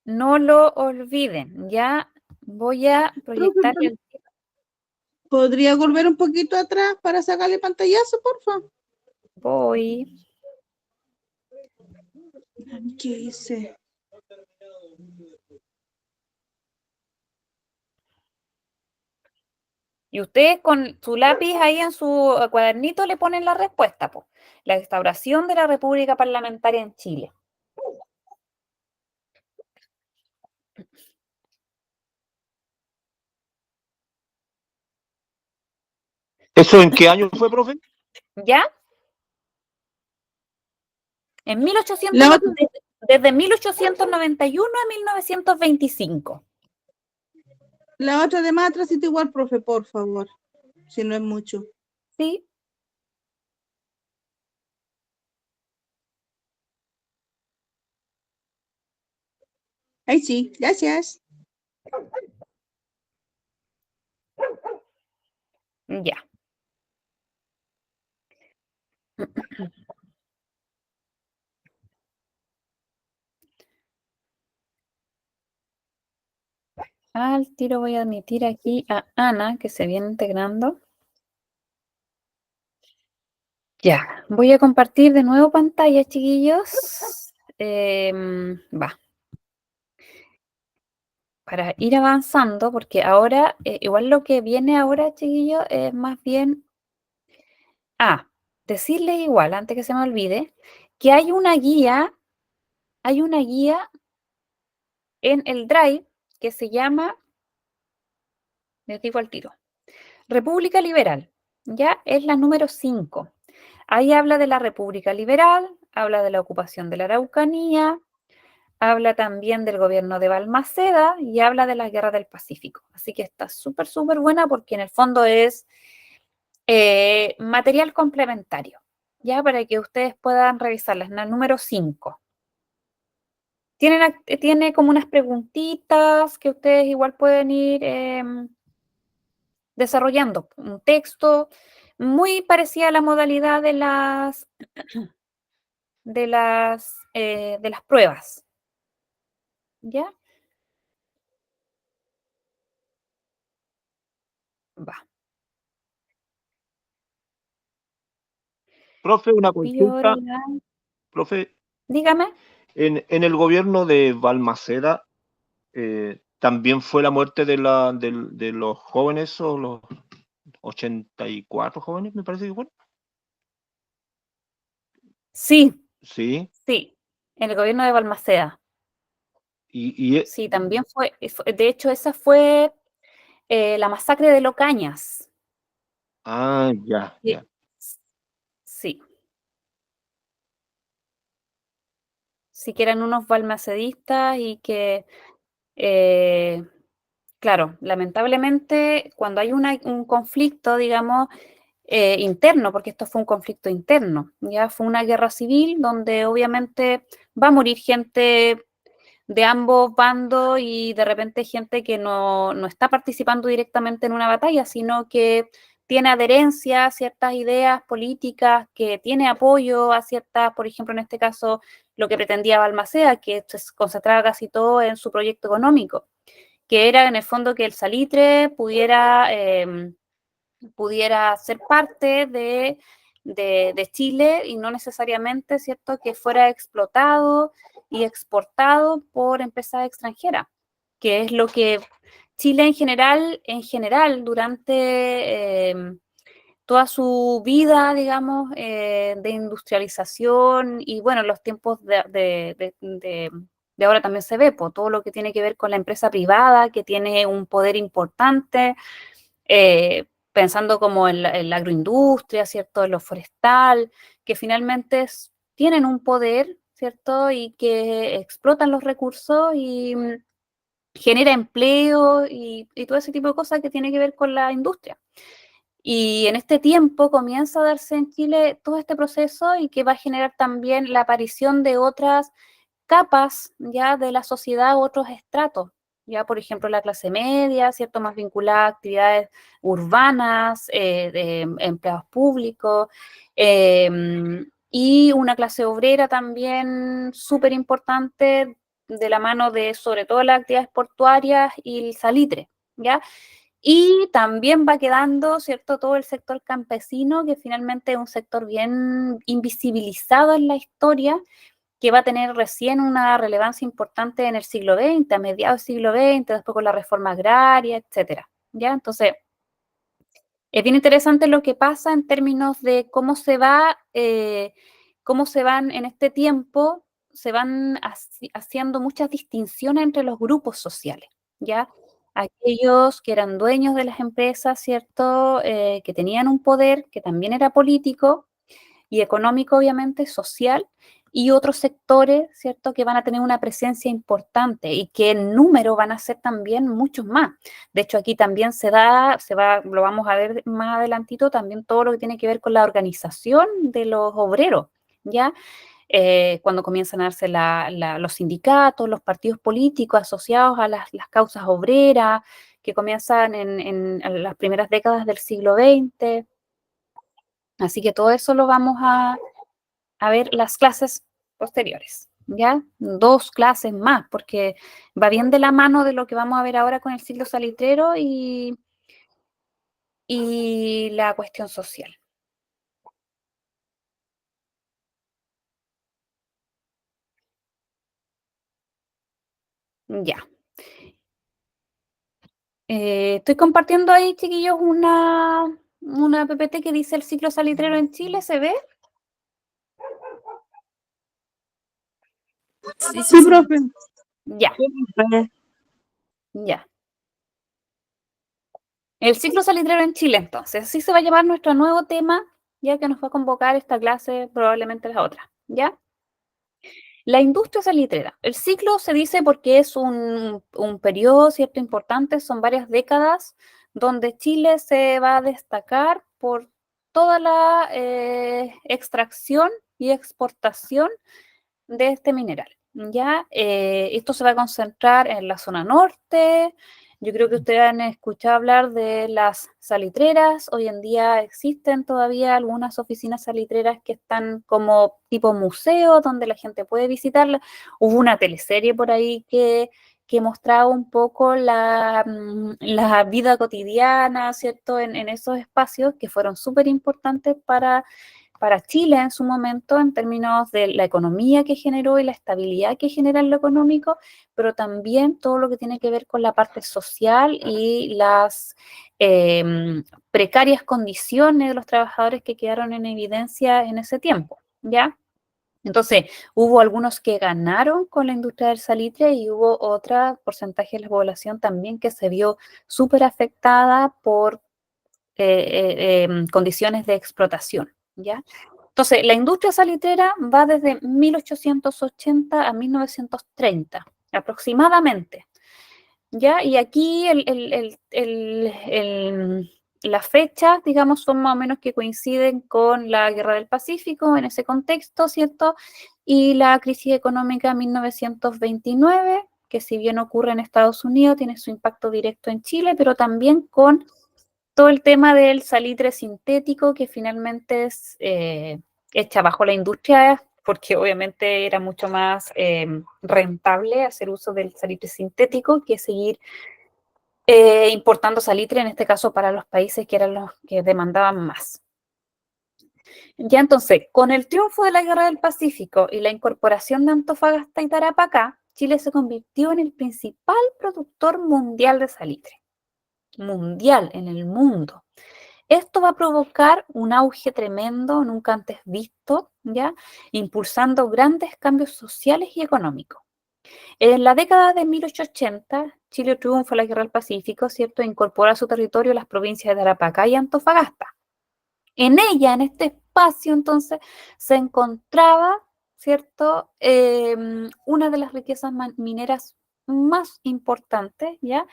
Speaker 1: no lo olviden. Ya voy a proyectar el...
Speaker 2: ¿Podría volver un poquito atrás para sacarle pantallazo, por favor?
Speaker 1: Voy.
Speaker 2: ¿Qué hice?
Speaker 1: Y ustedes con su lápiz ahí en su cuadernito le ponen la respuesta, po. La instauración de la República Parlamentaria en Chile.
Speaker 6: ¿Eso en qué año fue, profe?
Speaker 1: ¿Ya? En 1800,
Speaker 2: La otra,
Speaker 1: desde 1891 a 1925.
Speaker 2: la otra de más atrásito igual, profe, por favor, si no es mucho.
Speaker 1: ¿Sí?
Speaker 2: Ahí sí, gracias.
Speaker 1: Ya. Al tiro voy a admitir aquí a Ana, que se viene integrando. Ya, voy a compartir de nuevo pantalla, chiquillos. Va. Para ir avanzando, porque ahora, igual lo que viene ahora, chiquillos, es más bien... decirles igual, antes que se me olvide, que hay una guía en el Drive que se llama, les digo al tiro, República Liberal, ya es la número 5. Ahí habla de la República Liberal, habla de la ocupación de la Araucanía, habla también del gobierno de Balmaceda y habla de la Guerra del Pacífico. Así que está súper, súper buena porque en el fondo es material complementario, ya para que ustedes puedan revisarlas. La número 5. Tiene como unas preguntitas que ustedes igual pueden ir desarrollando. Un texto muy parecido a la modalidad de las pruebas. ¿Ya? Va.
Speaker 6: Profe, una
Speaker 1: Pillo ahora
Speaker 6: consulta. Profe,
Speaker 1: Dígame.
Speaker 6: en el gobierno de Balmaceda, ¿también fue la muerte de los jóvenes o los 84 jóvenes, me parece que fueron?
Speaker 1: Sí,
Speaker 6: Sí.
Speaker 1: sí. En el gobierno de Balmaceda.
Speaker 6: Y
Speaker 1: Sí, también fue. De hecho, esa fue la masacre de Locañas.
Speaker 6: ya,
Speaker 1: Sí.
Speaker 6: ya.
Speaker 1: Sí. Sí que eran unos balmacedistas y que, claro, lamentablemente cuando hay un conflicto, digamos, interno, porque esto fue un conflicto interno, ya fue una guerra civil donde obviamente va a morir gente de ambos bandos y de repente gente que no está participando directamente en una batalla, sino que tiene adherencia a ciertas ideas políticas, que tiene apoyo a ciertas, por ejemplo, en este caso, lo que pretendía Balmaceda, que se concentraba casi todo en su proyecto económico, que era en el fondo que el salitre pudiera ser parte de Chile y no necesariamente, ¿cierto?, que fuera explotado y exportado por empresas extranjeras, que es lo que Chile en general durante toda su vida, digamos, de industrialización y bueno, los tiempos de ahora también se ve, por todo lo que tiene que ver con la empresa privada, que tiene un poder importante, pensando como en la agroindustria, ¿cierto?, en lo forestal, que finalmente tienen un poder, ¿cierto? Y que explotan los recursos y genera empleo y todo ese tipo de cosas que tiene que ver con la industria. Y en este tiempo comienza a darse en Chile todo este proceso y que va a generar también la aparición de otras capas ya de la sociedad, otros estratos, ya por ejemplo la clase media, ¿cierto? Más vinculada a actividades urbanas, de empleados públicos, y una clase obrera también súper importante de la mano de sobre todo las actividades portuarias y el salitre, ¿ya? Y también va quedando, ¿cierto?, todo el sector campesino, que finalmente es un sector bien invisibilizado en la historia, que va a tener recién una relevancia importante en el siglo XX, a mediados del siglo XX, después con la reforma agraria, etcétera. ¿Ya? Entonces, es bien interesante lo que pasa en términos de cómo se van en este tiempo, se van haciendo muchas distinciones entre los grupos sociales, ¿ya? Aquellos que eran dueños de las empresas, ¿cierto? Que tenían un poder, que también era político y económico, obviamente, social, y otros sectores, ¿cierto?, que van a tener una presencia importante y que en número van a ser también muchos más. De hecho, aquí también lo vamos a ver más adelantito, también todo lo que tiene que ver con la organización de los obreros, ¿ya? Cuando comienzan a darse los sindicatos, los partidos políticos asociados a las causas obreras, que comienzan en las primeras décadas del siglo XX. Así que todo eso lo vamos a ver las clases posteriores, ¿ya? 2 clases más, porque va bien de la mano de lo que vamos a ver ahora con el ciclo salitrero y la cuestión social. Ya. Estoy compartiendo ahí, chiquillos, una PPT que dice el ciclo salitrero en Chile, ¿se ve?
Speaker 2: Sí, profe.
Speaker 1: Ya, ya. El ciclo salitrero en Chile, entonces, así se va a llamar nuestro nuevo tema, ya que nos va a convocar esta clase, probablemente la otra, ¿ya? La industria salitrera. El ciclo se dice porque es un periodo, ¿cierto?, importante, son varias décadas, donde Chile se va a destacar por toda la extracción y exportación de este mineral. ¿Ya? Esto se va a concentrar en la zona norte. Yo creo que ustedes han escuchado hablar de las salitreras. Hoy en día existen todavía algunas oficinas salitreras que están como tipo museo, donde la gente puede visitarlas. Hubo una teleserie por ahí que mostraba un poco la vida cotidiana, ¿cierto?, en esos espacios que fueron súper importantes para Chile en su momento en términos de la economía que generó y la estabilidad que genera en lo económico, pero también todo lo que tiene que ver con la parte social y las precarias condiciones de los trabajadores que quedaron en evidencia en ese tiempo, ¿ya? Entonces, hubo algunos que ganaron con la industria del salitre y hubo otro porcentaje de la población también que se vio súper afectada por condiciones de explotación, ¿ya? Entonces, la industria salitrera va desde 1880 a 1930, aproximadamente, ¿ya? Y aquí las fechas, digamos, son más o menos que coinciden con la Guerra del Pacífico en ese contexto, ¿cierto? Y la crisis económica de 1929, que si bien ocurre en Estados Unidos, tiene su impacto directo en Chile, pero también con todo el tema del salitre sintético que finalmente es hecha bajo la industria, porque obviamente era mucho más rentable hacer uso del salitre sintético que seguir importando salitre, en este caso para los países que eran los que demandaban más. Ya entonces, con el triunfo de la Guerra del Pacífico y la incorporación de Antofagasta y Tarapacá, Chile se convirtió en el principal productor mundial de salitre. Mundial, en el mundo. Esto va a provocar un auge tremendo, nunca antes visto, ¿ya? Impulsando grandes cambios sociales y económicos. En la década de 1880, Chile triunfa en la Guerra del Pacífico, ¿cierto? E incorpora a su territorio las provincias de Tarapacá y Antofagasta. En ella, en este espacio, entonces, se encontraba ¿cierto? Una de las riquezas mineras más importantes, ¿ya?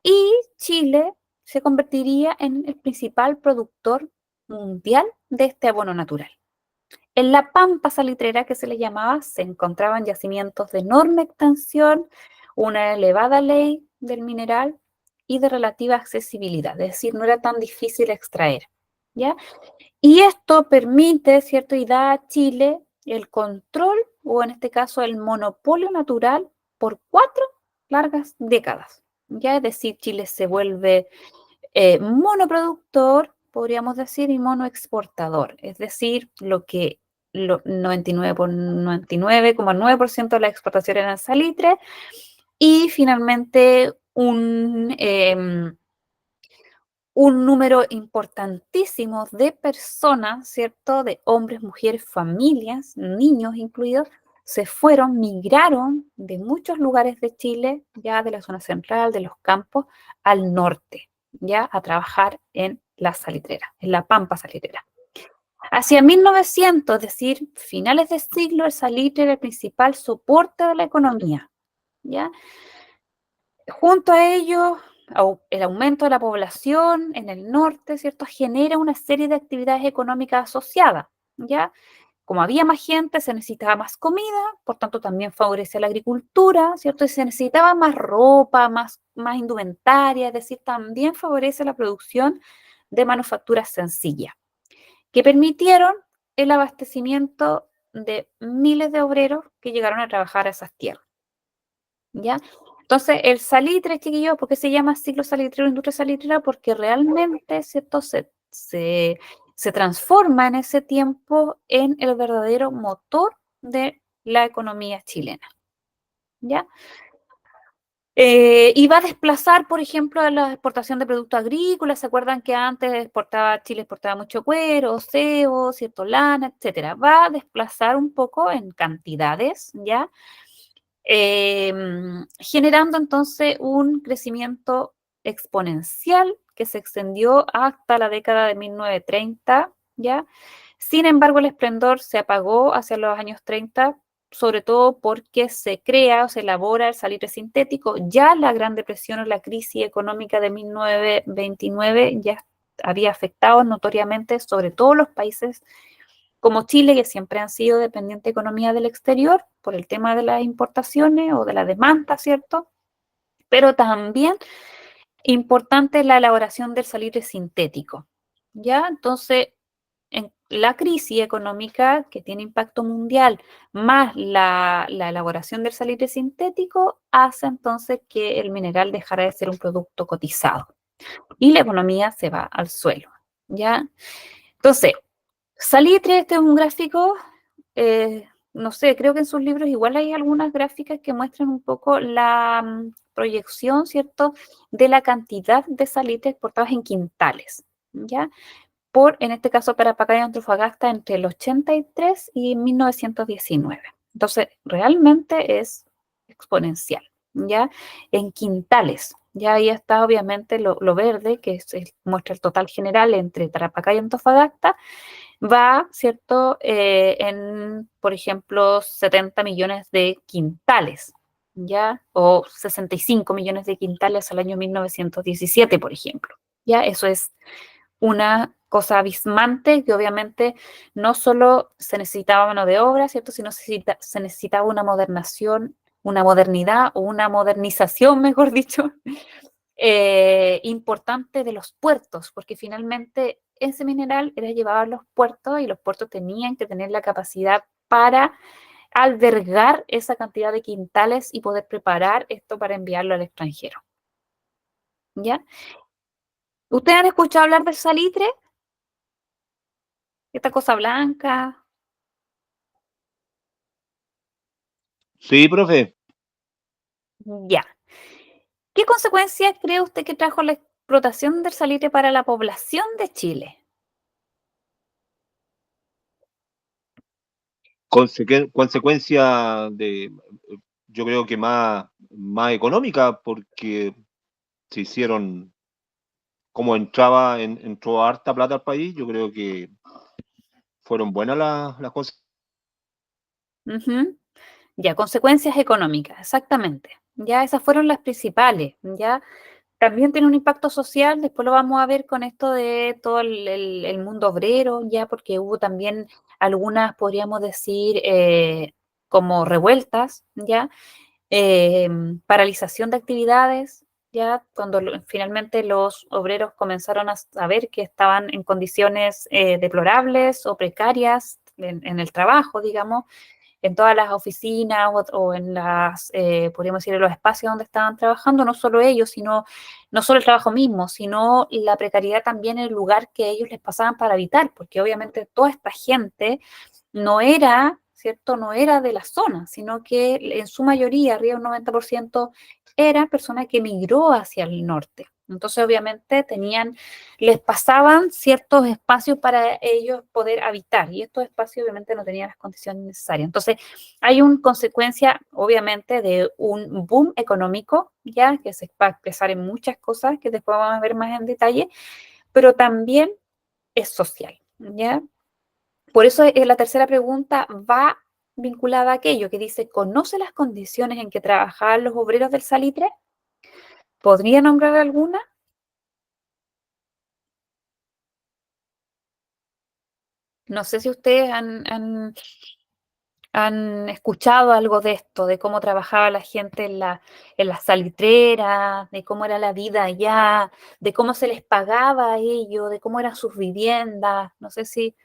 Speaker 1: Y Chile se convertiría en el principal productor mundial de este abono natural. En la pampa salitrera, que se le llamaba, se encontraban yacimientos de enorme extensión, una elevada ley del mineral y de relativa accesibilidad, es decir, no era tan difícil extraer, ¿ya? Y esto permite, ¿cierto? Y da a Chile el control, o en este caso el monopolio natural, por 4 largas décadas, ¿ya? Es decir, Chile se vuelve monoproductor, podríamos decir, y monoexportador, es decir, lo que 99,9% de la exportación era salitre y finalmente un número importantísimo de personas, ¿cierto? De hombres, mujeres, familias, niños incluidos, se fueron, migraron de muchos lugares de Chile, ya de la zona central, de los campos, al norte, ya a trabajar en la salitrera, en la pampa salitrera. Hacia 1900, es decir, finales de siglo, el salitre era el principal soporte de la economía, ¿ya? Junto a ello, el aumento de la población en el norte, ¿cierto? Genera una serie de actividades económicas asociadas, ¿ya? Como había más gente, se necesitaba más comida, por tanto también favorece la agricultura, ¿cierto? Y se necesitaba más ropa, más indumentaria, es decir, también favorece la producción de manufacturas sencillas, que permitieron el abastecimiento de miles de obreros que llegaron a trabajar a esas tierras, ¿ya? Entonces, el salitre, chiquillos, ¿por qué se llama ciclo salitrero, industria salitrera? Porque realmente, ¿cierto? Se transforma en ese tiempo en el verdadero motor de la economía chilena, ¿ya? Y va a desplazar, por ejemplo, la exportación de productos agrícolas. ¿Se acuerdan que antes Chile exportaba mucho cuero, cebo, cierto, lana, etcétera? Va a desplazar un poco en cantidades, ¿ya? Generando entonces un crecimiento exponencial que se extendió hasta la década de 1930, ¿ya? Sin embargo, el esplendor se apagó hacia los años 30, sobre todo porque se crea o se elabora el salitre sintético. Ya la Gran Depresión o la crisis económica de 1929 ya había afectado notoriamente sobre todo los países como Chile, que siempre han sido dependiente de economía del exterior por el tema de las importaciones o de la demanda, ¿cierto? Pero también importante la elaboración del salitre sintético, ¿ya? Entonces, en la crisis económica que tiene impacto mundial, más la elaboración del salitre sintético, hace entonces que el mineral dejara de ser un producto cotizado y la economía se va al suelo, ¿ya? Entonces, salitre, este es un gráfico, no sé, creo que en sus libros igual hay algunas gráficas que muestran un poco la proyección, ¿cierto?, de la cantidad de salitre exportados en quintales, ¿ya? En este caso, para Pacaya y Antofagasta entre el 83 y 1919. Entonces, realmente es exponencial, ¿ya? En quintales. Ya ahí está obviamente lo verde, que muestra el total general entre Tarapacá y Antofagasta, va, ¿cierto?, por ejemplo, 70 millones de quintales, ¿ya? O 65 millones de quintales al año 1917, por ejemplo. ¿Ya? Eso es una cosa abismante que obviamente no solo se necesitaba mano de obra, ¿cierto?, sino se necesitaba una modernidad o una modernización, mejor dicho, importante de los puertos, porque finalmente ese mineral era llevado a los puertos y los puertos tenían que tener la capacidad para albergar esa cantidad de quintales y poder preparar esto para enviarlo al extranjero. ¿Ya? ¿Ustedes han escuchado hablar del salitre? Esta cosa blanca.
Speaker 6: Sí, profe.
Speaker 1: Ya. ¿Qué consecuencias cree usted que trajo la explotación del salitre para la población de Chile?
Speaker 6: Consecuencia yo creo que más económica, porque se hicieron, como entró harta plata al país, yo creo que fueron buenas las cosas.
Speaker 1: Ujú. Ya, consecuencias económicas, exactamente. Ya, esas fueron las principales, ya. También tiene un impacto social, después lo vamos a ver con esto de todo el mundo obrero, ya, porque hubo también algunas, podríamos decir, como revueltas, ya, eh, paralización de actividades, ya, cuando finalmente los obreros comenzaron a saber que estaban en condiciones deplorables o precarias en el trabajo, digamos, en todas las oficinas o en las, podríamos decir, en los espacios donde estaban trabajando, no solo ellos, sino, no solo el trabajo mismo, sino la precariedad también en el lugar que ellos les pasaban para habitar, porque obviamente toda esta gente no era, ¿cierto? No era de la zona, sino que en su mayoría, arriba de un 90%, era persona que migró hacia el norte. Entonces, obviamente, les pasaban ciertos espacios para ellos poder habitar y estos espacios obviamente no tenían las condiciones necesarias. Entonces, hay una consecuencia, obviamente, de un boom económico, ya que se va a expresar en muchas cosas que después vamos a ver más en detalle, pero también es social, ¿ya? Por eso la tercera pregunta va vinculada a aquello que dice, ¿conoce las condiciones en que trabajaban los obreros del salitre? ¿Podría nombrar alguna? No sé si ustedes han escuchado algo de esto, de cómo trabajaba la gente en las salitreras, de cómo era la vida allá, de cómo se les pagaba a ellos, de cómo eran sus viviendas. No sé si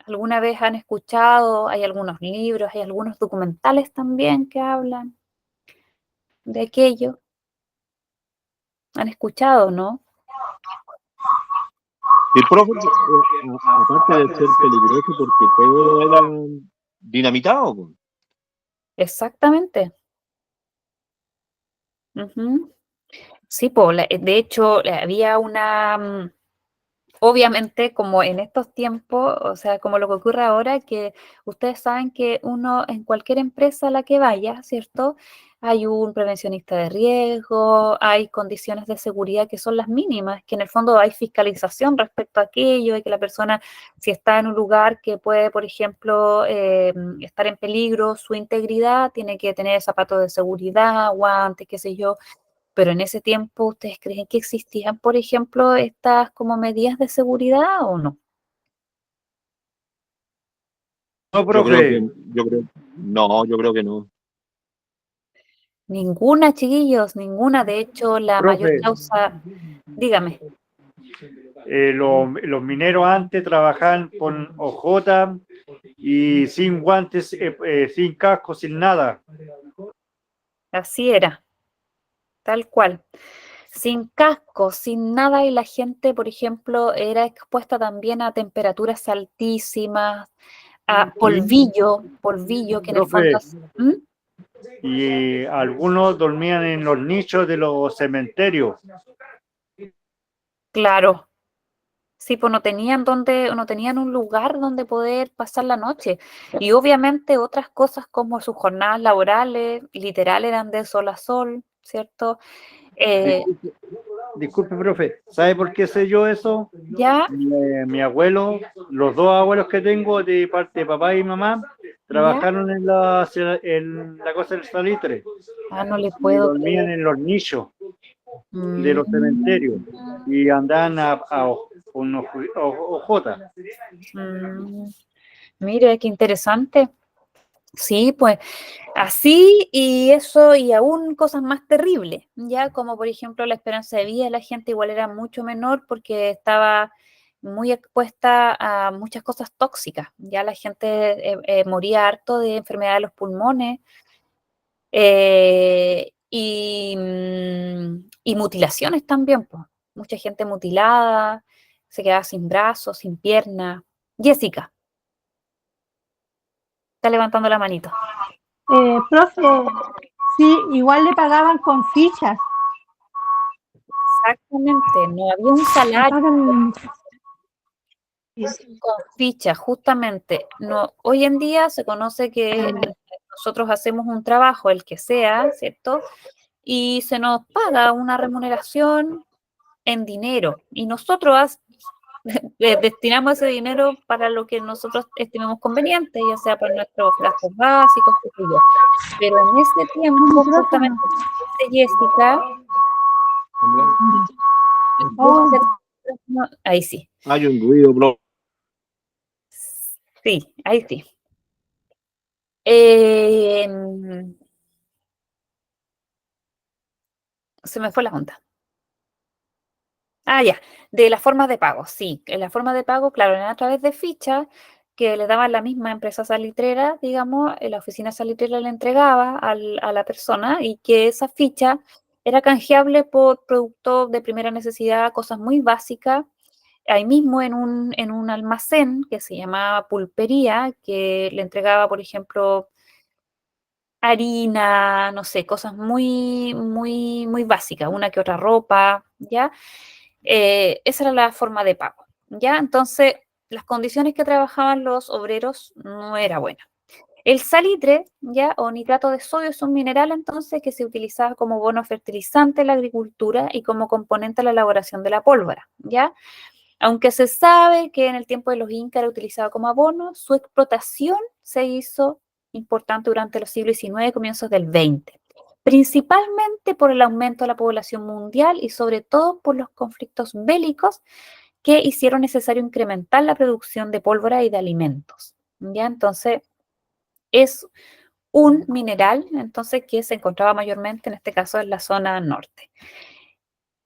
Speaker 1: alguna vez han escuchado, hay algunos libros, hay algunos documentales también que hablan de aquello. ¿Han escuchado, no?
Speaker 6: El profe, aparte de ser peligroso, porque todo era dinamitado, po.
Speaker 1: Exactamente. Ujú. Sí, de hecho, había obviamente, como en estos tiempos, o sea, como lo que ocurre ahora, que ustedes saben que uno en cualquier empresa a la que vaya, ¿cierto? Hay un prevencionista de riesgo, hay condiciones de seguridad que son las mínimas, que en el fondo hay fiscalización respecto a aquello, y que la persona, si está en un lugar que puede, por ejemplo, estar en peligro su integridad, tiene que tener zapatos de seguridad, guantes, qué sé yo. Pero en ese tiempo, ¿ustedes creen que existían, por ejemplo, estas como medidas de seguridad o no?
Speaker 7: No,
Speaker 6: Yo creo
Speaker 7: profe,
Speaker 6: que, yo creo, no, yo creo que no.
Speaker 1: Ninguna, chiquillos, ninguna. De hecho, la mayor
Speaker 7: profe,
Speaker 1: causa, dígame,
Speaker 7: los mineros antes trabajaban con OJ y sin guantes, sin casco, sin nada.
Speaker 1: así era, tal cual. Sin casco, sin nada, y la gente, por ejemplo, era expuesta también a temperaturas altísimas, a polvillo, que en el fondo
Speaker 7: Profe,
Speaker 1: es... ¿Mm?
Speaker 7: y algunos dormían en los nichos de los cementerios.
Speaker 1: Claro. Sí, pues no tenían un lugar donde poder pasar la noche. Y obviamente otras cosas como sus jornadas laborales, literal, eran de sol a sol, ¿cierto? Eh,
Speaker 7: Disculpe, disculpe, profe, ¿sabe por qué sé yo eso?
Speaker 1: ya,
Speaker 7: Mi abuelo, los dos abuelos que tengo de parte de papá y mamá,
Speaker 1: ya,
Speaker 7: trabajaron en la cosa del salitre
Speaker 1: no le
Speaker 7: y
Speaker 1: puedo
Speaker 7: dormían
Speaker 1: creer.
Speaker 7: en los nichos de los cementerios
Speaker 1: Mm,
Speaker 7: y andaban con ojota.
Speaker 1: mm, mire, qué interesante. Sí, pues así y eso y aún cosas más terribles, ya como por ejemplo la esperanza de vida de la gente igual era mucho menor porque estaba muy expuesta a muchas cosas tóxicas, ya la gente moría harto de enfermedad de los pulmones y mutilaciones también, pues, mucha gente mutilada, se quedaba sin brazos, sin piernas. Jessica, está levantando la manito.
Speaker 8: Profe, sí, igual le pagaban con fichas.
Speaker 1: Exactamente, no había un
Speaker 8: Le
Speaker 1: salario
Speaker 8: pagan,
Speaker 1: con ficha, justamente. No, hoy en día se conoce que nosotros hacemos un trabajo, el que sea, ¿cierto? Y se nos paga una remuneración en dinero. Y nosotros destinamos ese dinero para lo que nosotros estimemos conveniente, ya sea para nuestros gastos básicos, qué sé yo. Pero en ese tiempo, justamente, como dice Jessica, ahí sí,
Speaker 6: Hay un ruido, bro.
Speaker 1: sí, ahí sí. Se me fue la onda. Ah, ya, de las formas de pago, sí. En las formas de pago, claro, eran a través de fichas que le daban la misma empresa salitrera, digamos, la oficina salitrera le entregaba a la persona y que esa ficha era canjeable por productos de primera necesidad, cosas muy básicas, ahí mismo en un almacén que se llamaba pulpería, que le entregaba, por ejemplo, harina, no sé, cosas muy básicas, una que otra ropa, ¿ya? Esa era la forma de pago, ¿ya? Entonces, las condiciones que trabajaban los obreros no era buena. El salitre, ¿ya? O nitrato de sodio es un mineral entonces que se utilizaba como bono fertilizante en la agricultura y como componente de la elaboración de la pólvora, ¿ya? Aunque se sabe que en el tiempo de los incas era utilizado como abono, su explotación se hizo importante durante los siglos XIX y comienzos del XX, principalmente por el aumento de la población mundial y sobre todo por los conflictos bélicos que hicieron necesario incrementar la producción de pólvora y de alimentos. ¿Ya? Entonces, es un mineral entonces, que se encontraba mayormente, en este caso, en la zona norte.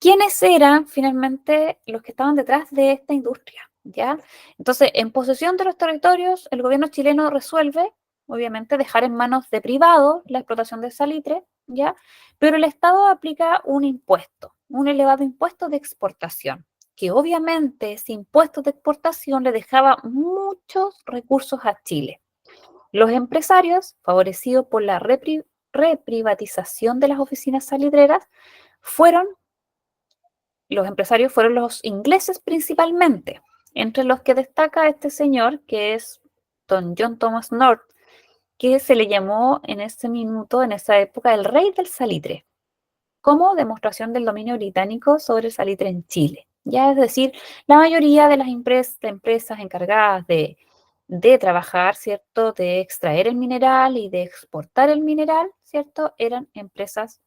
Speaker 1: ¿Quiénes eran finalmente los que estaban detrás de esta industria? ¿Ya? Entonces, en posesión de los territorios, el gobierno chileno resuelve, obviamente, dejar en manos de privados la explotación del salitre, ¿ya? Pero el Estado aplica un impuesto, un elevado impuesto de exportación, que obviamente ese impuesto de exportación le dejaba muchos recursos a Chile. Los empresarios, favorecidos por la reprivatización de las oficinas salitreras, los empresarios fueron los ingleses principalmente, entre los que destaca este señor que es don John Thomas North, que se le llamó en ese minuto, en esa época, el rey del salitre, como demostración del dominio británico sobre el salitre en Chile. Ya es decir, la mayoría de las empresas encargadas de trabajar, ¿cierto?, de extraer el mineral y de exportar el mineral, ¿cierto?, eran empresas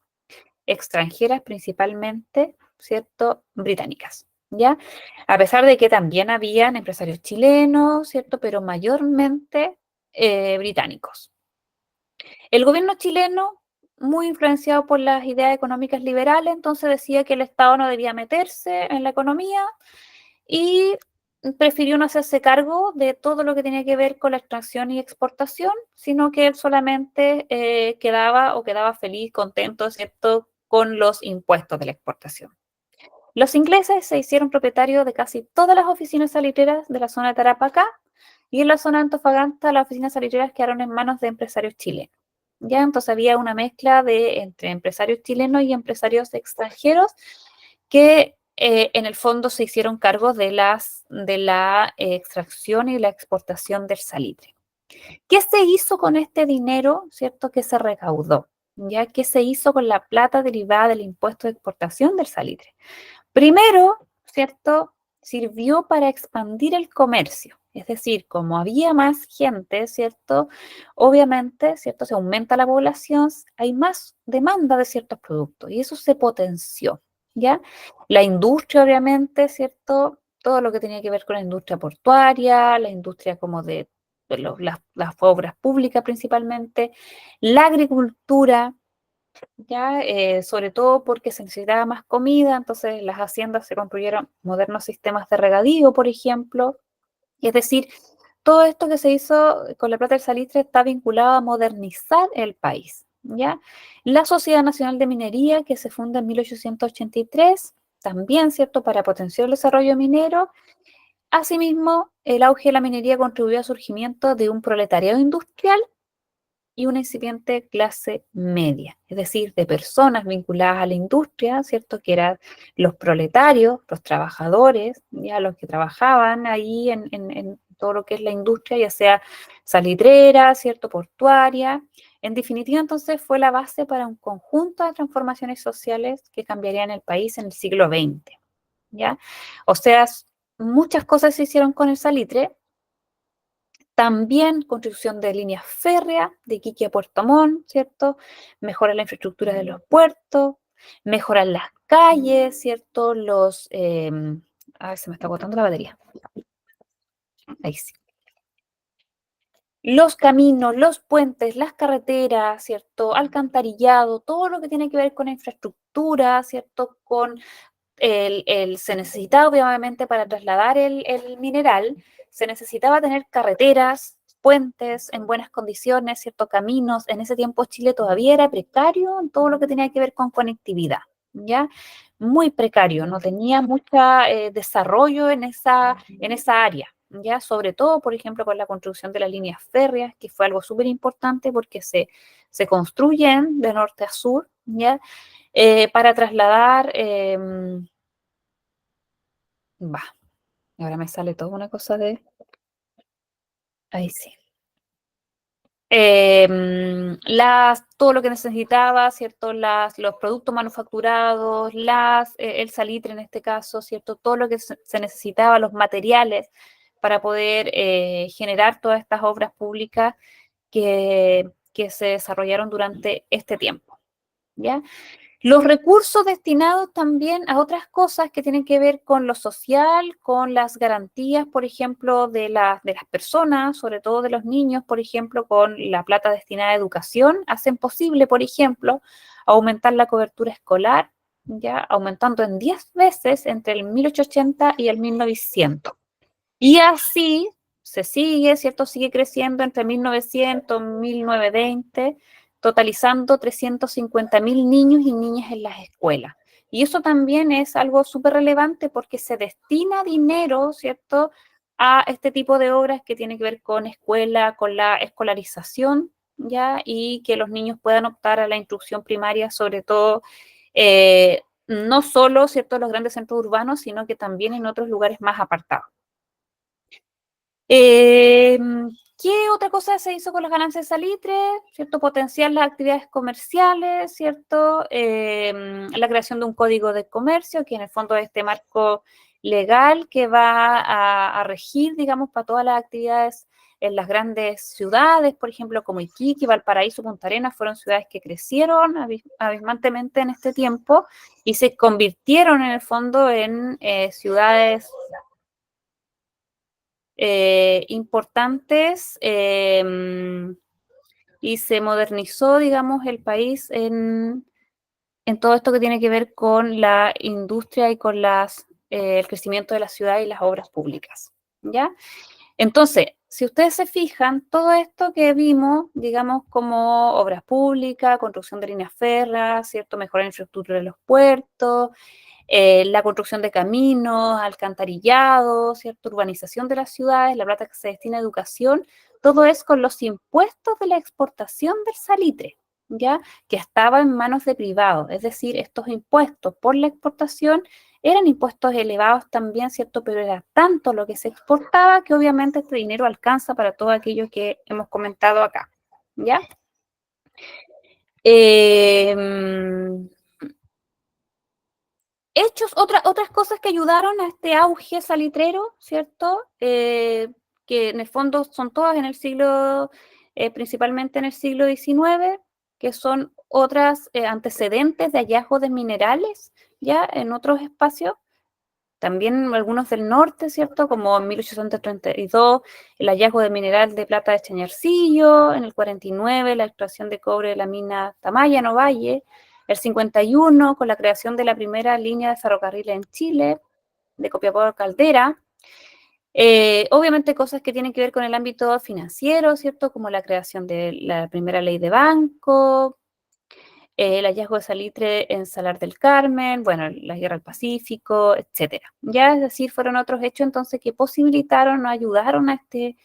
Speaker 1: extranjeras principalmente, ¿cierto?, británicas, ¿ya? A pesar de que también habían empresarios chilenos, ¿cierto?, pero mayormente británicos. El gobierno chileno, muy influenciado por las ideas económicas liberales, entonces decía que el Estado no debía meterse en la economía y prefirió no hacerse cargo de todo lo que tenía que ver con la extracción y exportación, sino que él solamente quedaba feliz, contento, ¿cierto?, con los impuestos de la exportación. Los ingleses se hicieron propietarios de casi todas las oficinas salitreras de la zona de Tarapacá y en la zona de Antofagasta las oficinas salitreras quedaron en manos de empresarios chilenos. Ya, entonces había una mezcla entre empresarios chilenos y empresarios extranjeros que en el fondo se hicieron cargo de la extracción y la exportación del salitre. ¿Qué se hizo con este dinero, cierto, que se recaudó? ¿Ya? ¿Qué se hizo con la plata derivada del impuesto de exportación del salitre? Primero, ¿cierto? Sirvió para expandir el comercio. Es decir, como había más gente, ¿cierto? Obviamente, ¿cierto? Se aumenta la población, hay más demanda de ciertos productos y eso se potenció, ¿ya? La industria, obviamente, ¿cierto? Todo lo que tenía que ver con la industria portuaria, la industria como las obras públicas principalmente, la agricultura, ya, sobre todo porque se necesitaba más comida, entonces las haciendas se construyeron modernos sistemas de regadío, por ejemplo. Es decir, todo esto que se hizo con la plata del salitre está vinculado a modernizar el país, ¿ya? La Sociedad Nacional de Minería, que se funda en 1883, también, ¿cierto?, para potenciar el desarrollo minero. Asimismo, el auge de la minería contribuyó al surgimiento de un proletariado industrial y una incipiente clase media, es decir, de personas vinculadas a la industria, ¿cierto?, que eran los proletarios, los trabajadores, ya los que trabajaban ahí en todo lo que es la industria, ya sea salitrera, ¿cierto?, portuaria. En definitiva, entonces, fue la base para un conjunto de transformaciones sociales que cambiarían el país en el siglo XX, ¿ya? O sea, muchas cosas se hicieron con el salitre. También construcción de líneas férreas de Iquique a Puerto Montt, ¿cierto? Mejorar la infraestructura de los puertos, mejorar las calles, ¿cierto? Ay, se me está agotando la batería. Ahí sí. Los caminos, los puentes, las carreteras, ¿cierto? Alcantarillado, todo lo que tiene que ver con infraestructura, ¿cierto? Se necesitaba, obviamente, para trasladar el mineral, se necesitaba tener carreteras, puentes en buenas condiciones, ciertos caminos. En ese tiempo Chile todavía era precario en todo lo que tenía que ver con conectividad, ¿ya? Muy precario, no tenía mucho desarrollo en esa área, ¿ya? Sobre todo, por ejemplo, con la construcción de las líneas férreas, que fue algo súper importante porque se construyen de norte a sur, ¿ya? Para trasladar, ahora me sale toda una cosa ahí sí. Todo lo que necesitaba, ¿cierto? Los productos manufacturados, el salitre en este caso, ¿cierto? Todo lo que se necesitaba, los materiales para poder generar todas estas obras públicas que se desarrollaron durante este tiempo, ¿ya? Los recursos destinados también a otras cosas que tienen que ver con lo social, con las garantías, por ejemplo, de las personas, sobre todo de los niños, por ejemplo, con la plata destinada a educación, hacen posible, por ejemplo, aumentar la cobertura escolar, ya aumentando en 10 veces entre el 1880 y el 1900. Y así se sigue, ¿cierto? Sigue creciendo entre 1900 y 1920, totalizando 350.000 niños y niñas en las escuelas. Y eso también es algo súper relevante porque se destina dinero, ¿cierto?, a este tipo de obras que tienen que ver con escuela, con la escolarización, ¿ya? Y que los niños puedan optar a la instrucción primaria, sobre todo, no solo, ¿cierto?, en los grandes centros urbanos, sino que también en otros lugares más apartados. ¿Qué otra cosa se hizo con las ganancias de salitre? ¿Cierto? Potenciar las actividades comerciales, ¿cierto? La creación de un código de comercio, que en el fondo es este marco legal que va a regir, digamos, para todas las actividades en las grandes ciudades, por ejemplo, como Iquique, Valparaíso, Punta Arenas, fueron ciudades que crecieron abismalmente en este tiempo y se convirtieron en el fondo en ciudades importantes y se modernizó, digamos, el país en todo esto que tiene que ver con la industria y con el crecimiento de la ciudad y las obras públicas, ¿ya? Entonces, si ustedes se fijan, todo esto que vimos, digamos, como obras públicas, construcción de líneas férreas, ¿cierto? Mejorar la infraestructura de los puertos, la construcción de caminos, alcantarillado, ¿cierto? Urbanización de las ciudades, la plata que se destina a educación, todo es con los impuestos de la exportación del salitre, ¿ya? Que estaba en manos de privados, es decir, estos impuestos por la exportación eran impuestos elevados también, ¿cierto? Pero era tanto lo que se exportaba que obviamente este dinero alcanza para todo aquello que hemos comentado acá, ¿ya? Otras cosas que ayudaron a este auge salitrero, ¿cierto? Que en el fondo son todas en el siglo, principalmente en el siglo XIX, que son otras antecedentes de hallazgos de minerales, ya en otros espacios, también algunos del norte, ¿cierto? Como en 1832, el hallazgo de mineral de plata de Chañarcillo, en el 49, la extracción de cobre de la mina Tamaya, en Ovalle, el 51, con la creación de la primera línea de ferrocarril en Chile, de Copiapó a Caldera. Obviamente cosas que tienen que ver con el ámbito financiero, ¿cierto? Como la creación de la primera ley de banco, el hallazgo de salitre en Salar del Carmen, bueno, la guerra del Pacífico, etcétera. Ya, es decir, fueron otros hechos entonces que posibilitaron o ayudaron a este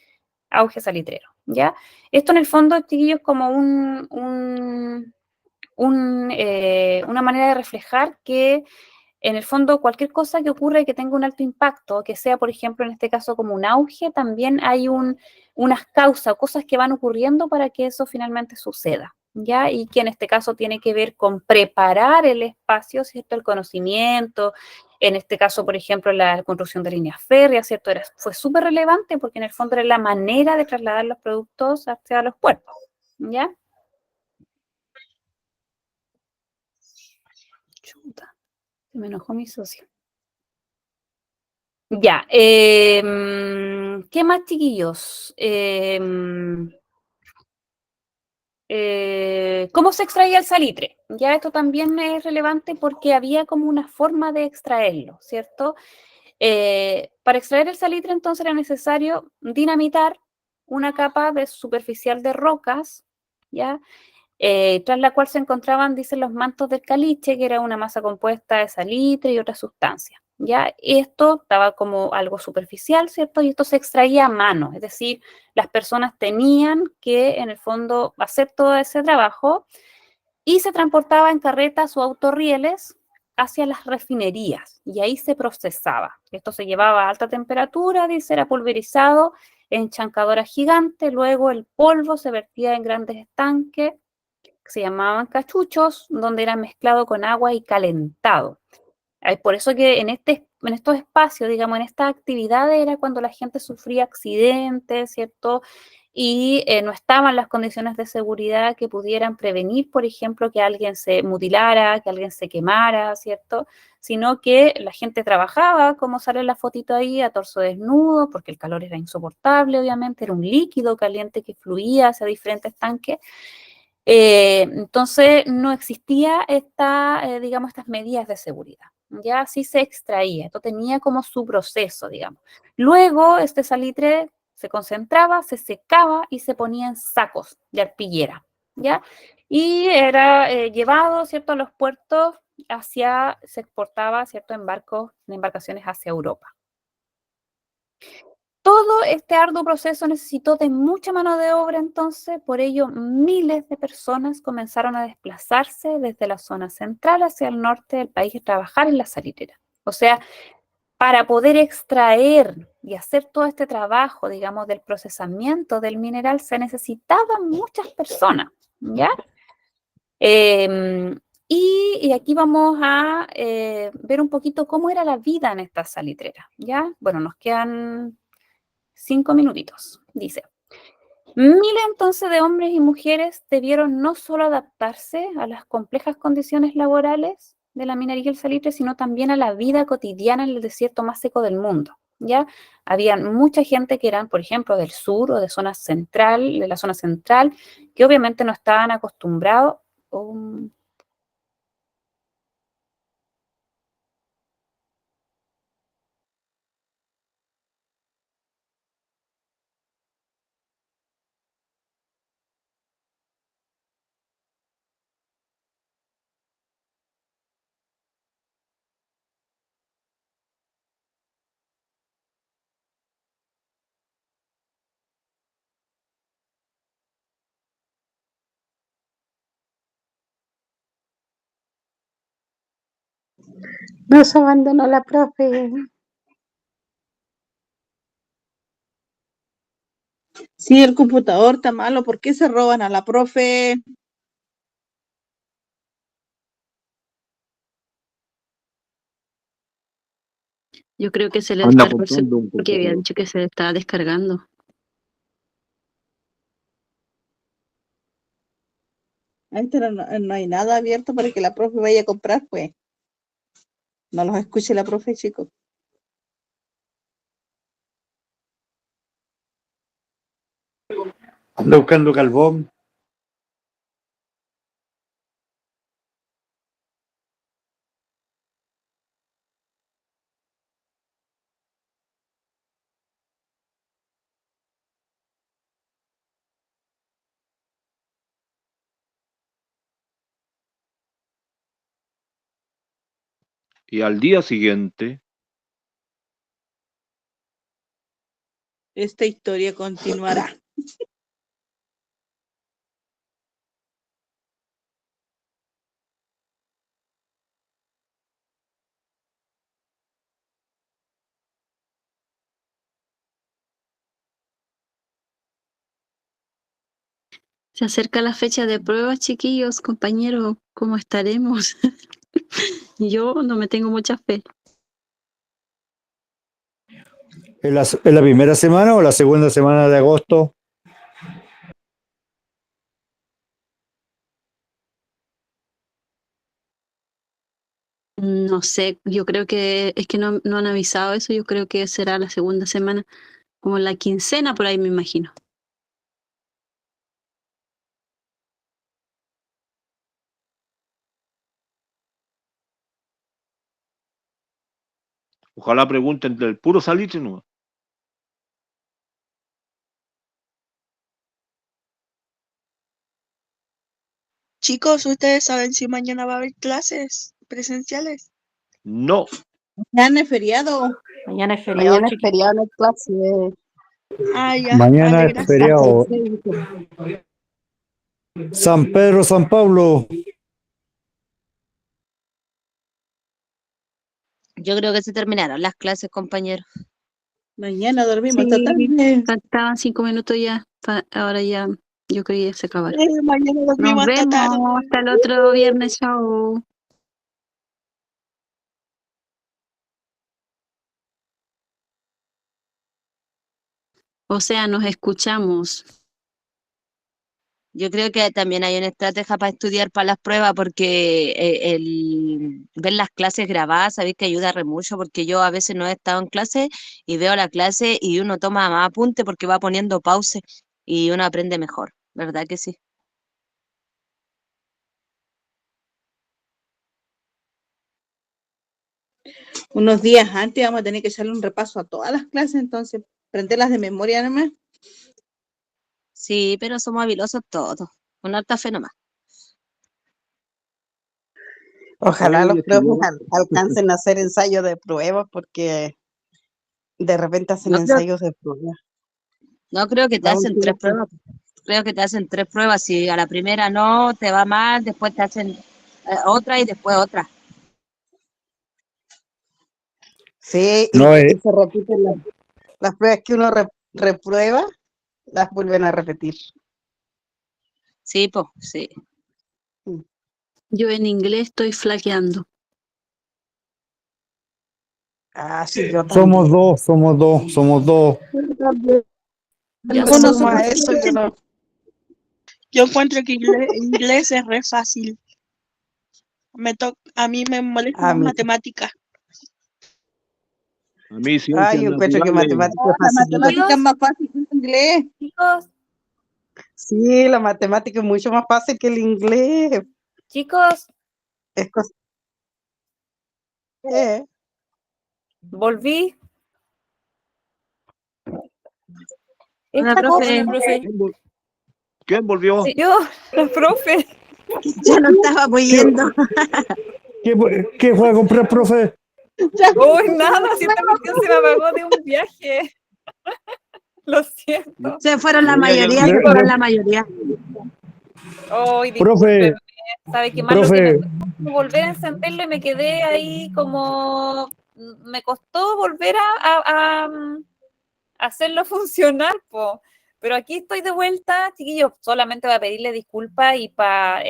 Speaker 1: auge salitrero, ¿ya? Esto en el fondo, chiquillos, como una manera de reflejar que en el fondo cualquier cosa que ocurra y que tenga un alto impacto, que sea, por ejemplo, en este caso como un auge, también hay unas causas, cosas que van ocurriendo para que eso finalmente suceda, ¿ya? Y que en este caso tiene que ver con preparar el espacio, ¿cierto? El conocimiento, en este caso, por ejemplo, la construcción de líneas férreas, ¿cierto? Fue súper relevante porque en el fondo era la manera de trasladar los productos hacia los puertos, ¿ya? Chuta, se me enojó mi socio. Ya, ¿qué más, chiquillos? ¿Cómo se extraía el salitre? Ya esto también es relevante porque había como una forma de extraerlo, ¿cierto? Para extraer el salitre entonces era necesario dinamitar una capa superficial de rocas, ¿ya? Tras la cual se encontraban, dicen, los mantos del caliche, que era una masa compuesta de salitre y otras sustancias. ¿Ya? Esto estaba como algo superficial, ¿cierto? Y esto se extraía a mano, es decir, las personas tenían que, en el fondo, hacer todo ese trabajo y se transportaba en carretas o autorrieles hacia las refinerías y ahí se procesaba. Esto se llevaba a alta temperatura, dice, era pulverizado en chancadoras gigantes, luego el polvo se vertía en grandes estanques que se llamaban cachuchos, donde era mezclado con agua y calentado. Por eso que en estos espacios, digamos, en estas actividades era cuando la gente sufría accidentes, ¿cierto? Y no estaban las condiciones de seguridad que pudieran prevenir, por ejemplo, que alguien se mutilara, que alguien se quemara, ¿cierto? Sino que la gente trabajaba, como sale la fotito ahí, a torso desnudo, porque el calor era insoportable, obviamente, era un líquido caliente que fluía hacia diferentes tanques. Entonces no existía digamos, estas medidas de seguridad. Ya así se extraía, esto tenía como su proceso, digamos. Luego este salitre se concentraba, se secaba y se ponía en sacos de arpillera, ¿ya? Y era llevado, ¿cierto?, a los puertos se exportaba, ¿cierto?, en embarcaciones hacia Europa. Todo este arduo proceso necesitó de mucha mano de obra, entonces, por ello miles de personas comenzaron a desplazarse desde la zona central hacia el norte del país y trabajar en la salitera. O sea, para poder extraer y hacer todo este trabajo, digamos, del procesamiento del mineral, se necesitaban muchas personas, ¿ya? Y aquí vamos a ver un poquito cómo era la vida en esta salitrera, ¿ya? Bueno, nos quedan 5 minutitos. Dice, miles entonces de hombres y mujeres debieron no solo adaptarse a las complejas condiciones laborales de la minería y el salitre, sino también a la vida cotidiana en el desierto más seco del mundo. ¿Ya? Había mucha gente que eran, por ejemplo, del sur o de la zona central, que obviamente no estaban acostumbrados.
Speaker 8: Nos abandonó la profe.
Speaker 2: Sí, el computador está malo. ¿Por qué se roban a la profe?
Speaker 4: Yo creo que se le
Speaker 6: Anda
Speaker 4: descargó el
Speaker 6: comprando
Speaker 4: celular
Speaker 6: un
Speaker 4: porque había
Speaker 6: computador.
Speaker 4: dicho que se le estaba descargando.
Speaker 2: Ahí está, no hay nada abierto para que la profe vaya a comprar, pues. No los escuche la profe, chicos.
Speaker 7: Anda buscando carbón.
Speaker 6: Y al día siguiente,
Speaker 2: Esta historia continuará.
Speaker 9: Se acerca la fecha de pruebas, chiquillos, compañeros, ¿cómo estaremos? Yo no me tengo mucha fe.
Speaker 7: ¿En la primera semana o la segunda semana de agosto?
Speaker 9: No sé, yo creo que es que no han avisado eso, yo creo que será la segunda semana, como la quincena por ahí me imagino.
Speaker 6: Ojalá pregunten del puro salitre, ¿no?
Speaker 10: Chicos, ¿ustedes saben si mañana va a haber clases presenciales?
Speaker 6: No.
Speaker 2: Mañana es feriado.
Speaker 8: Mañana es feriado,
Speaker 4: Mañana es
Speaker 8: chiquillos.
Speaker 4: feriado, no hay clase.
Speaker 10: Ah, ya,
Speaker 7: Mañana
Speaker 10: vale,
Speaker 7: es
Speaker 10: gracias.
Speaker 7: feriado. San Pedro, San Pablo.
Speaker 4: Yo creo que se terminaron las clases, compañeros.
Speaker 2: Mañana dormimos
Speaker 9: Sí,
Speaker 2: hasta tarde.
Speaker 9: faltaban 5 minutos ya, ahora ya yo creía que se acabaron.
Speaker 10: Mañana
Speaker 9: Nos
Speaker 10: dormimos hasta
Speaker 9: vemos
Speaker 10: tarde.
Speaker 9: hasta el otro viernes, chao. O sea, nos escuchamos.
Speaker 4: Yo creo que también hay una estrategia para estudiar para las pruebas porque el ver las clases grabadas, sabéis que ayuda re mucho porque yo a veces no he estado en clase y veo la clase y uno toma más apunte porque va poniendo pause y uno aprende mejor, ¿verdad que sí?
Speaker 2: Unos días antes vamos a tener que echarle un repaso a todas las clases, entonces prenderlas de memoria nomás.
Speaker 4: Sí, pero somos habilosos todos, con harta fe nomás.
Speaker 11: Ojalá los
Speaker 5: Oye,
Speaker 11: profes
Speaker 5: estudiaron.
Speaker 11: alcancen a hacer ensayos de pruebas porque de repente hacen
Speaker 4: No creo,
Speaker 11: ensayos de pruebas.
Speaker 4: no creo que te
Speaker 11: La
Speaker 4: hacen
Speaker 11: última
Speaker 4: 3 pruebas, creo que te hacen 3 pruebas, si a la primera no te va mal, después te hacen otra y después otra.
Speaker 11: Sí,
Speaker 7: No,
Speaker 11: y se repiten las pruebas que uno reprueba, las vuelven a repetir.
Speaker 4: Sí, pues, sí.
Speaker 9: Yo en inglés estoy flaqueando.
Speaker 11: Ah, sí, yo
Speaker 7: somos
Speaker 11: también.
Speaker 7: dos, somos dos, somos dos.
Speaker 11: Yo también
Speaker 4: Yo
Speaker 11: me
Speaker 2: Con
Speaker 11: sumo
Speaker 2: nosotros
Speaker 11: a eso, yo no.
Speaker 10: Yo encuentro que inglés es re fácil. A mí me molesta
Speaker 11: A
Speaker 10: más
Speaker 11: mí.
Speaker 10: matemática.
Speaker 6: A mí
Speaker 11: Ay,
Speaker 6: ciencias
Speaker 11: yo encuentro que
Speaker 6: naturales.
Speaker 11: matemática es
Speaker 2: la
Speaker 11: facilita.
Speaker 2: matemática es más fácil que el inglés.
Speaker 1: Chicos,
Speaker 11: Sí, la matemática es mucho más fácil que el inglés.
Speaker 1: chicos,
Speaker 11: Es cosa. ¿Qué?
Speaker 1: volví.
Speaker 4: Hola,
Speaker 1: Esta cosa,
Speaker 4: profe.
Speaker 6: ¿Quién volvió?
Speaker 1: yo, la profe.
Speaker 4: Ya no estaba pudiendo.
Speaker 7: ¿Qué fue a comprar, profe?
Speaker 1: Uy, nada, si esta cuestión se me apagó de un viaje. Lo siento.
Speaker 4: Se fueron la
Speaker 6: Mira,
Speaker 4: mayoría, se fueron la mayoría.
Speaker 1: Uy,
Speaker 7: Profe,
Speaker 1: discúlpeme. ¿Sabe qué más? Lo que me
Speaker 7: profe,
Speaker 1: costó volver a encenderlo y me quedé ahí como... Me costó volver a hacerlo funcionar, po. Pero aquí estoy de vuelta, chiquillos. Solamente voy a pedirle disculpas y para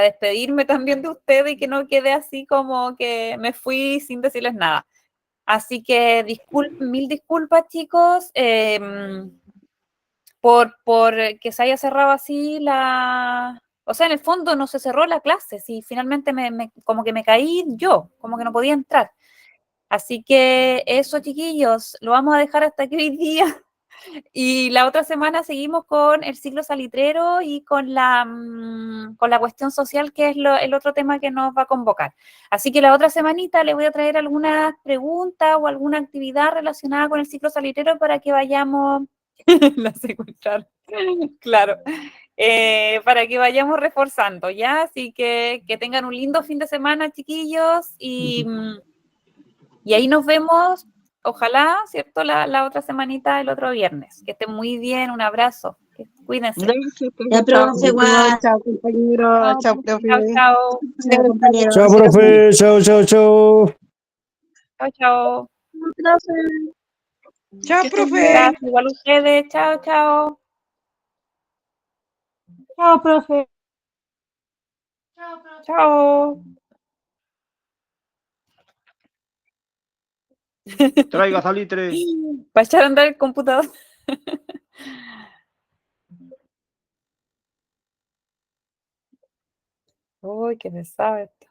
Speaker 1: despedirme también de ustedes y que no quede así como que me fui sin decirles nada. Así que mil disculpas, chicos, por que se haya cerrado así la... O sea, en el fondo no se cerró la clase, si finalmente como que me caí yo, como que no podía entrar. Así que eso, chiquillos, lo vamos a dejar hasta aquí hoy día. Y la otra semana seguimos con el ciclo salitrero y con la cuestión social, que es el otro tema que nos va a convocar. Así que la otra semanita le voy a traer algunas preguntas o alguna actividad relacionada con el ciclo salitrero para que vayamos, la secuestraron, claro, para que vayamos reforzando, ¿ya? Así que tengan un lindo fin de semana, chiquillos, y ahí nos vemos. Ojalá, ¿cierto? La otra semanita, el otro viernes. Que estén muy bien, un abrazo. Cuídense.
Speaker 4: Ya, profe, igual.
Speaker 11: Chao, compañero. Chao, profe.
Speaker 1: Chao, chao.
Speaker 4: Chao, compañeros.
Speaker 7: chao, profe, chao, chao, chao.
Speaker 1: Chao, chao.
Speaker 10: Chao, Que estén profe.
Speaker 1: Gracias, igual ustedes. Chao, chao.
Speaker 8: Chao, profe.
Speaker 1: Chao.
Speaker 6: Traiga salitre.
Speaker 1: Para echar a andar el computador. Uy, qué pesado esto.